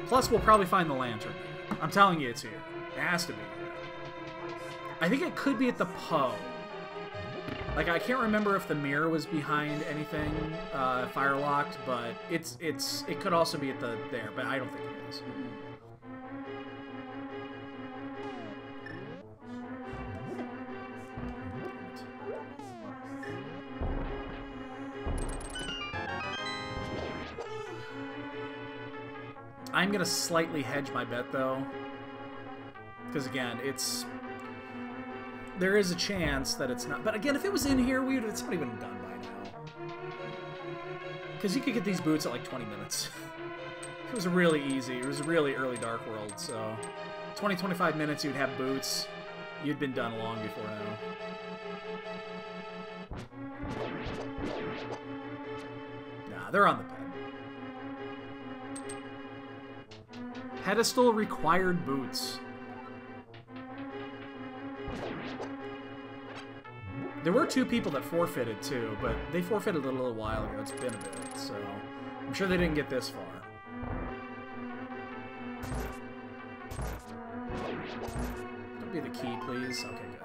Plus, we'll probably find the lantern. I'm telling you, it's here. It has to be here. I think it could be at the Poe. Like, I can't remember if the mirror was behind anything fire-locked, but it could also be at there, but I don't think it is. I'm gonna slightly hedge my bet, though, because again, there is a chance that it's not. But again, if it was in here, somebody would have done by now. Because you could get these boots at like 20 minutes. It was really easy. It was a really early Dark World, so 20-25 minutes you'd have boots. You'd been done long before now. Nah, they're on the bed. Pedestal required boots. There were 2 people that forfeited too, but they forfeited a little while ago. It's been a bit, so I'm sure they didn't get this far. Don't be the key, please. Okay, good.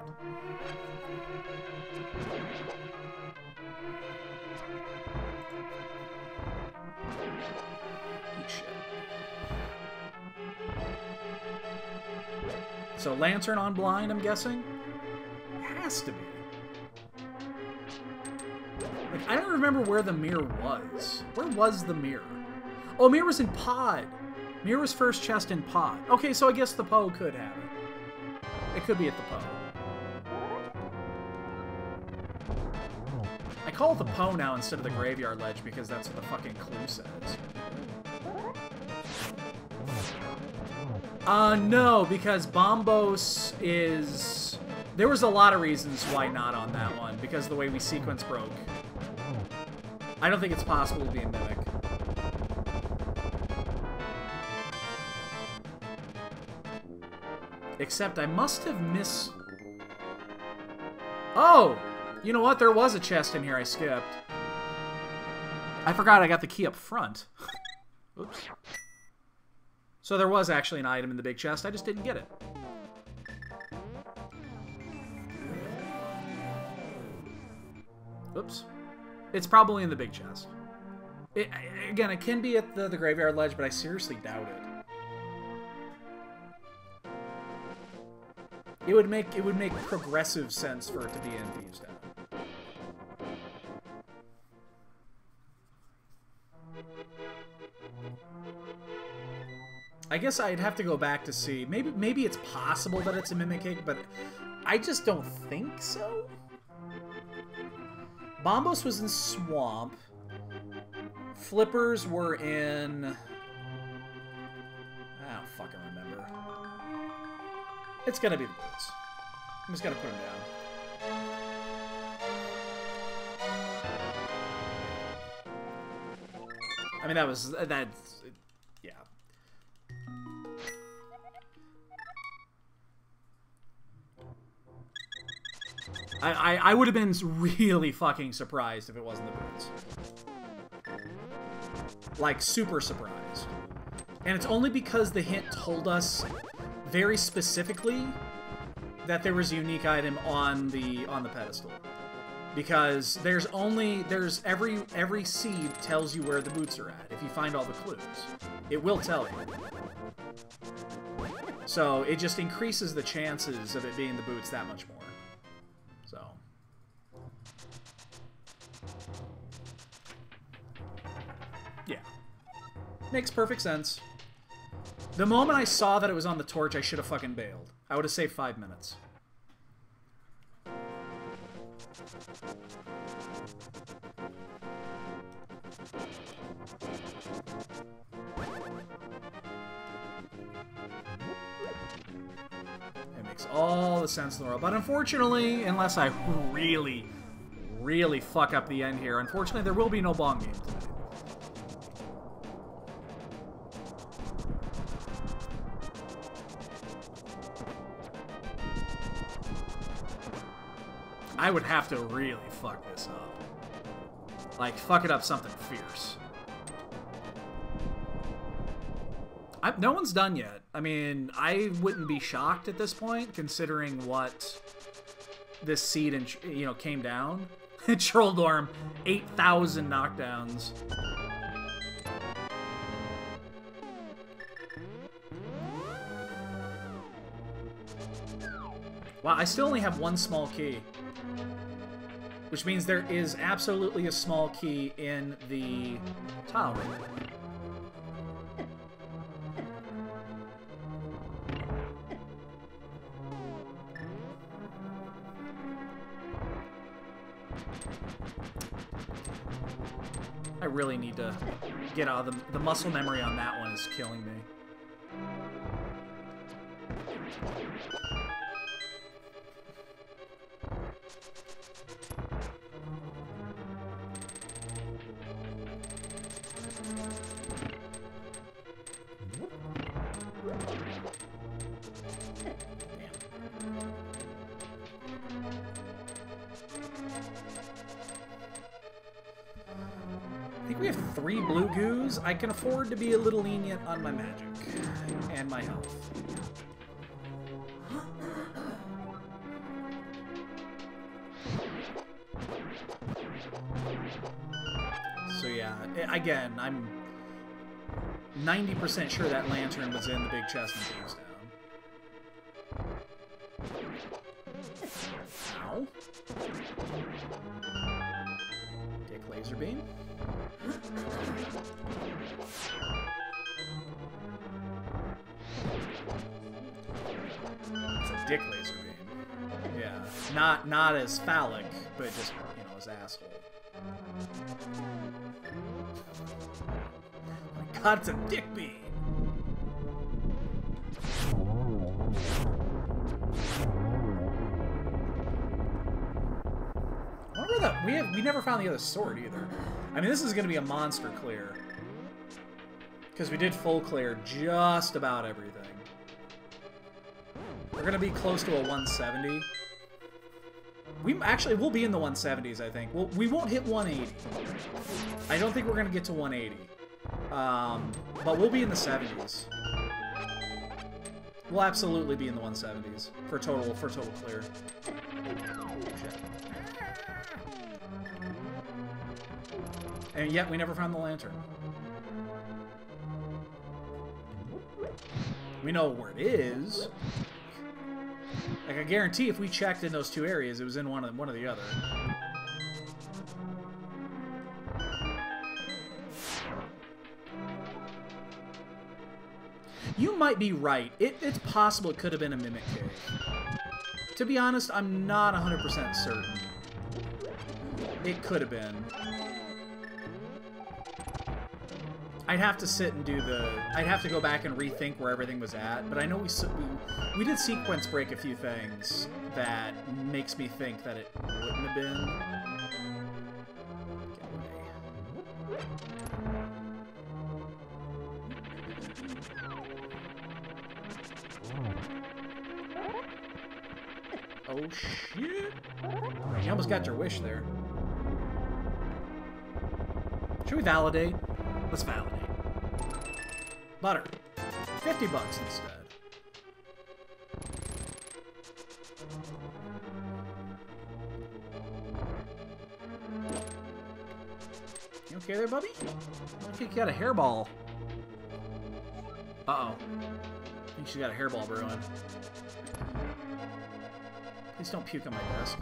Eat shit. So lantern on blind, I'm guessing? It has to be. Like, I don't remember where the mirror was. Where was the mirror? Oh, mirror was in pod. Mirror was first chest in pod. Okay, so I guess the Poe could have it. It could be at the Poe. I call it the Poe now instead of the Graveyard Ledge because that's what the fucking clue says. No, because Bombos is... There was a lot of reasons why not on that one, because of the way we sequence broke. I don't think it's possible to be a Mimic. Except I must have missed... Oh! You know what? There was a chest in here I skipped. I forgot I got the key up front. Oops. So there was actually an item in the big chest, I just didn't get it. Oops. It's probably in the big chest. Again, it can be at the Graveyard Ledge, but I seriously doubt it. It would make progressive sense for it to be in Thieves' Den. I guess I'd have to go back to see. Maybe it's possible that it's a Mimic Cake, but I just don't think so. Bombos was in Swamp. Flippers were in... I don't fucking remember. It's gonna be the boots. I'm just gonna put them down. I mean, that's... yeah. I would have been really fucking surprised if it wasn't the boots. Like, super surprised. And it's only because the hint told us very specifically that there was a unique item on the pedestal. Because every seed tells you where the boots are at if you find all the clues. It will tell you. So it just increases the chances of it being the boots that much more. So. Yeah. Makes perfect sense. The moment I saw that it was on the torch, I should have fucking bailed. I would have saved 5 minutes. It makes all the sense in the world. But unfortunately, unless I really, really fuck up the end here, unfortunately there will be no bong game today. I would have to really fuck this up. Like, fuck it up something fierce. No one's done yet. I mean, I wouldn't be shocked at this point, considering what this seed and came down. Trolldorm, 8,000 knockdowns. Wow, I still only have one small key. Which means there is absolutely a small key in the tile room. I really need to get out of the muscle memory on that one is killing me. I think we have 3 blue goos. I can afford to be a little lenient on my magic and my health. So yeah, again, I'm 90% sure that lantern was in the big chest in Thieves' Den. Ow. Dick laser beam. It's a dick laser beam. Yeah, not as phallic, but just as accurate. asshole. Oh my god, it's a dick beam! I wonder that we never found the other sword either. I mean, this is going to be a monster clear. Because we did full clear just about everything. We're going to be close to a 170. We'll be in the 170s, I think. We won't hit 180. I don't think we're going to get to 180. But we'll be in the 70s. We'll absolutely be in the 170s for total clear. Shit. And yet we never found the lantern. We know where it is. Like, I guarantee if we checked in those two areas, it was in one or the other. You might be right. It's possible it could have been a Mimic Cave. To be honest, I'm not 100% certain. It could have been. I'd have to sit and do the... I'd have to go back and rethink where everything was at, but I know we did sequence break a few things that makes me think that it wouldn't have been. Get away. Oh, shit! You almost got your wish there. Should we validate? Let's validate. Butter. $50 instead. You okay there, Bubby? I think you got a hairball. Uh-oh. I think she's got a hairball brewing. Please don't puke on my desk.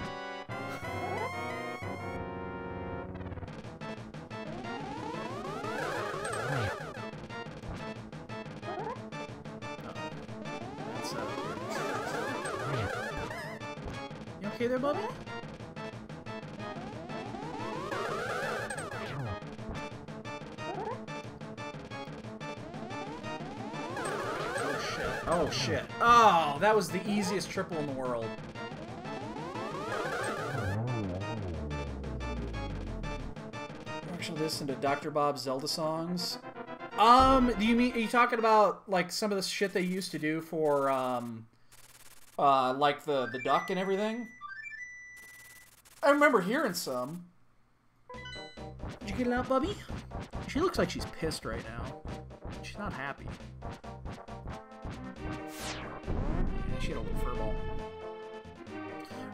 Okay there, Bubby? Oh, shit. Oh, shit. Oh, that was the easiest triple in the world. Actually listen to Dr. Bob's Zelda songs. Are you talking about, like, some of the shit they used to do for, like the duck and everything? I remember hearing some. Did you get it out, Bubby? She looks like she's pissed right now. She's not happy. Yeah, she had a little furball.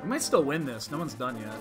We might still win this. No one's done yet.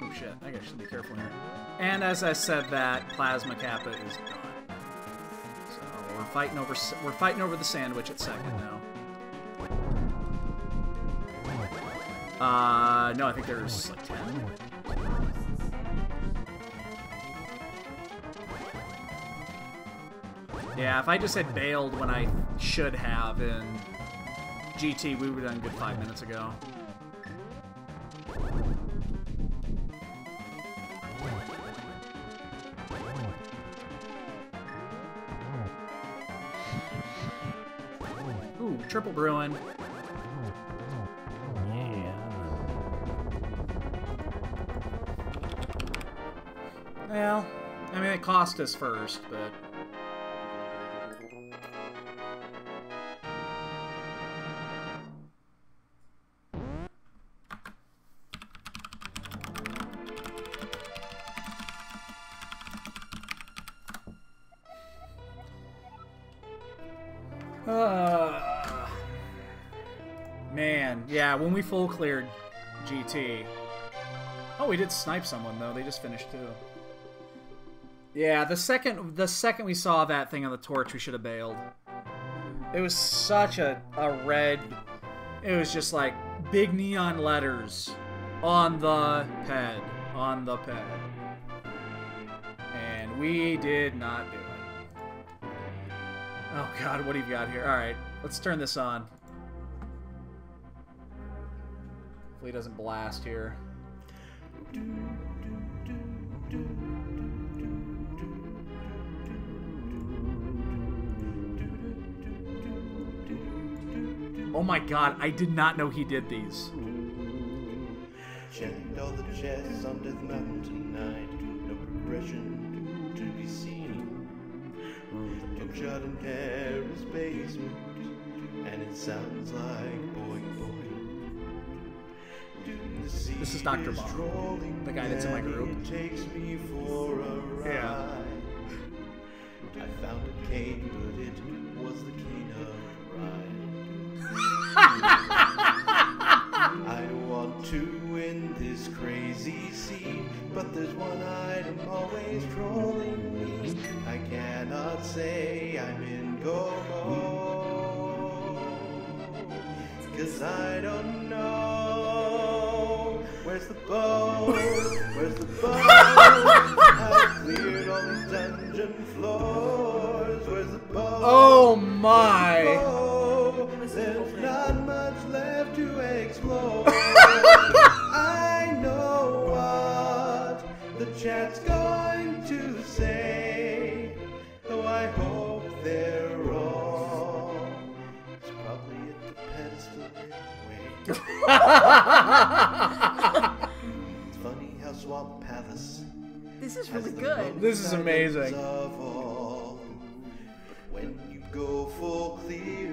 Oh shit, I should be careful here. And as I said that, Plasma Kappa is gone. So we're fighting over the sandwich at second now. No, I think there's like 10. Yeah, if I just had bailed when I should have in GT, we would have done good 5 minutes ago. Ooh, triple brewing. Yeah. Well, I mean, it cost us first, but... Man, yeah, when we full cleared GT... Oh, we did snipe someone, though. They just finished, too. Yeah, the second we saw that thing on the torch, we should have bailed. It was such a red... It was just like big neon letters on the ped. On the ped. And we did not do it. Oh god, what do you got here? Alright, let's turn this on. Hopefully it doesn't blast here. Oh my god, I did not know he did these. Checked all the chests on Death Mountain tonight. No progression to be seen. Took shot in Harris' basement, and it sounds like boing boing. This is Dr. Bob, the guy that's in my group. Takes me for a ride. Yeah. I found a cane, but it was the cane of pride. I want to win this crazy scene, but there's one item always trolling me. I cannot say I'm in go mode, 'cause I don't know. Where's the bow? Where's the bow? I've cleared all these dungeon floors. Where's the bow? Oh my! There's not much left to explore. I know what the chat's going to say, though I hope they're wrong. It's probably at the pedestal anyway. It's funny how Swamp Palace This is has really the good. This is amazing. of all. But when you go full clear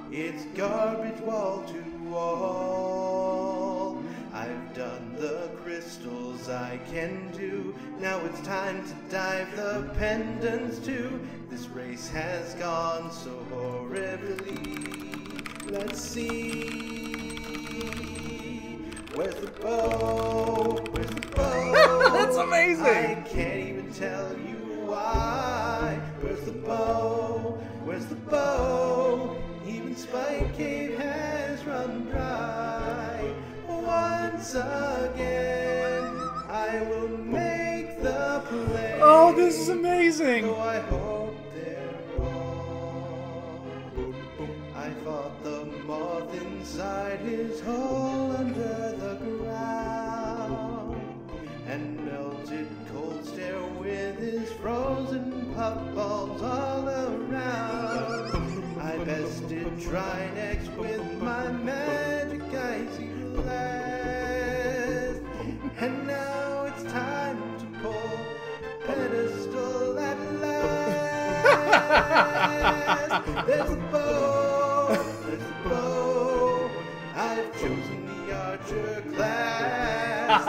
it's garbage wall to wall. I've done the crystals I can do. Now it's time to dive the pendants too. This race has gone so horribly. Let's see. Where's the bow? Where's the bow? That's amazing. I can't even tell you why. Where's the bow? Where's the bow? Even Spike Cave has run dry. Once again, I will make the play. Oh, this is amazing. So I hope they're wrong. I fought the moth inside his hole under the ground, and melted cold stare with his frozen puffballs all around. I bested Trinex with my magic icy blast, and now it's time to pull pedestal at last. There's the bow, there's the bow. I've chosen the archer class.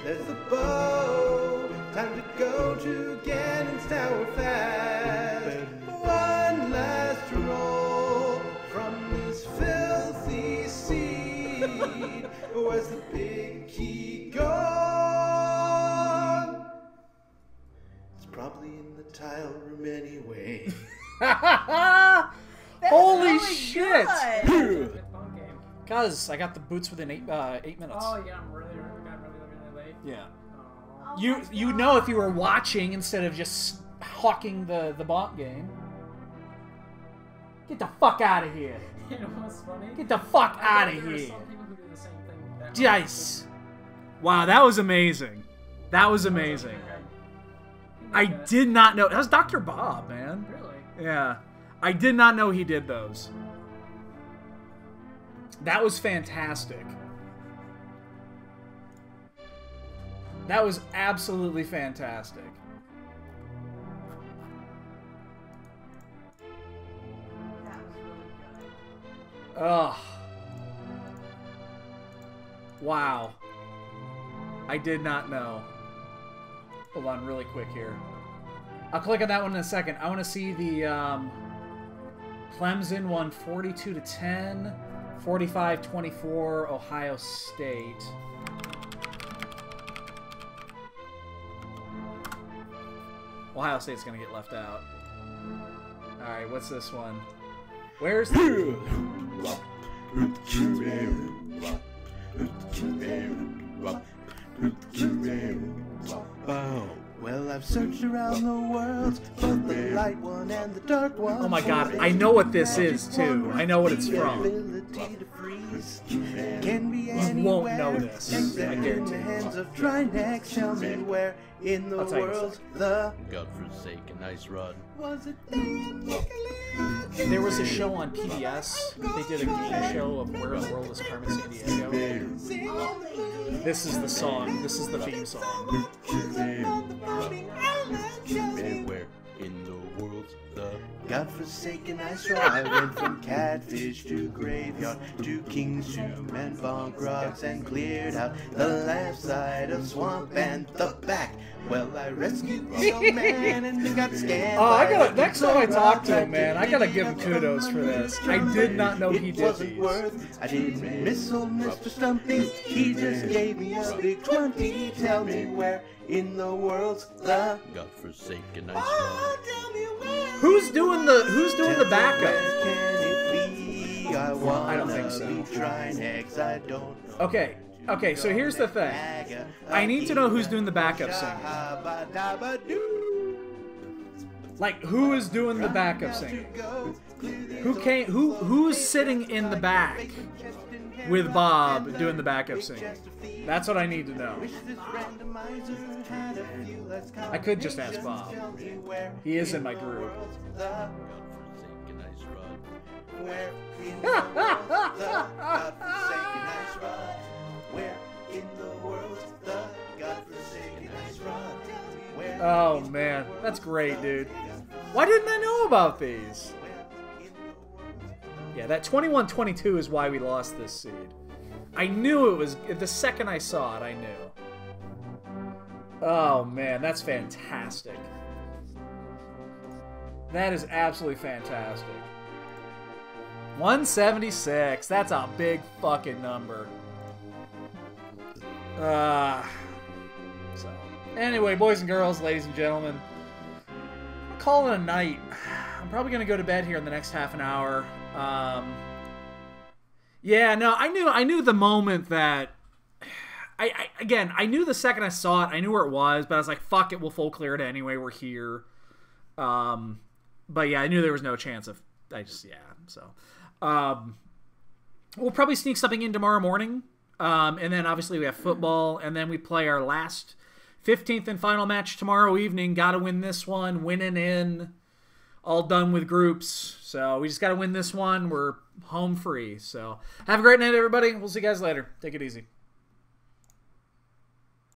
There's the bow. Time to go to Ganon's Tower fast. One last roll from this filthy seed. Where's the big key gone? It's probably in the tile room anyway. That's Holy really shit! good. Good phone game. Cuz I got the boots within 8 minutes. Oh, yeah, I'm really late. Yeah. Oh. You know if you were watching instead of just hawking the bot game. Get the fuck out of here. You know what's funny? Get the fuck I out bet of there are here. some people who do the same thing. That Dice. Wow, that was amazing. That was amazing. I did not know. That was Dr. Bob, man. Really? Yeah. I did not know he did those. That was fantastic. That was absolutely fantastic. That was really good. Ugh. Wow. I did not know. Hold on really quick here. I'll click on that one in a second. I want to see the Clemson won 42-10, 45-24 Ohio State. Ohio State's gonna get left out. All right, what's this one? Where's the... Well, I've searched around the world, both the light one and the dark one. Oh my god, I know what this is too. I know what it's from. You won't know this. I guarantee. Hands of dry necks, tell me where in the I'll tell you world this. the Godforsaken ice rod. was it there? There was a show on PBS. They did a game show of Where in the World is Carmen Sandiego. This is the song. This is the theme song. Where in the world's the Godforsaken ice rod. I went from catfish to graveyard to King's Tomb and bunk rocks and cleared out the left side of swamp and the back. Well, I rescued the old man and got scanned. Oh, I gotta. Next time I talk to him, man, I gotta give him kudos for this. I did not know he did these. I didn't miss old Mr. Stumpy. He just gave me a big 20. Tell me where in the world's the Godforsaken ice rod. Who's doing the backup? I don't think so. Be trying eggs, I don't know. Okay, so here's the thing. I need to know who's doing the backup singing. Like, who is doing the backup singing? Who's sitting in the back with Bob doing the backup singing? That's what I need to know. I could just ask Bob. He is in my group. Godforsaken ice rod. Where in the world the godforsaken ice rod? Where in the world the godforsaken ice rod? Where Oh man, that's great, dude. Why didn't I know about these? Yeah, that 21-22 is why we lost this seed. I knew it was the second I saw it. I knew. Oh man, that's fantastic. That is absolutely fantastic. 176. That's a big fucking number. So, anyway, boys and girls, ladies and gentlemen, I'm calling it a night. I'm probably gonna go to bed here in the next half an hour. Yeah, no, I knew the moment that I knew the second I saw it, I knew where it was, but I was like, fuck it, we'll full clear it anyway. We're here. But yeah, I knew there was no chance of. So we'll probably sneak something in tomorrow morning. And then obviously we have football, and then we play our last 15th and final match tomorrow evening. Got to win this one, winning in, all done with groups. So we just got to win this one. We're home free. So have a great night, everybody. We'll see you guys later. Take it easy.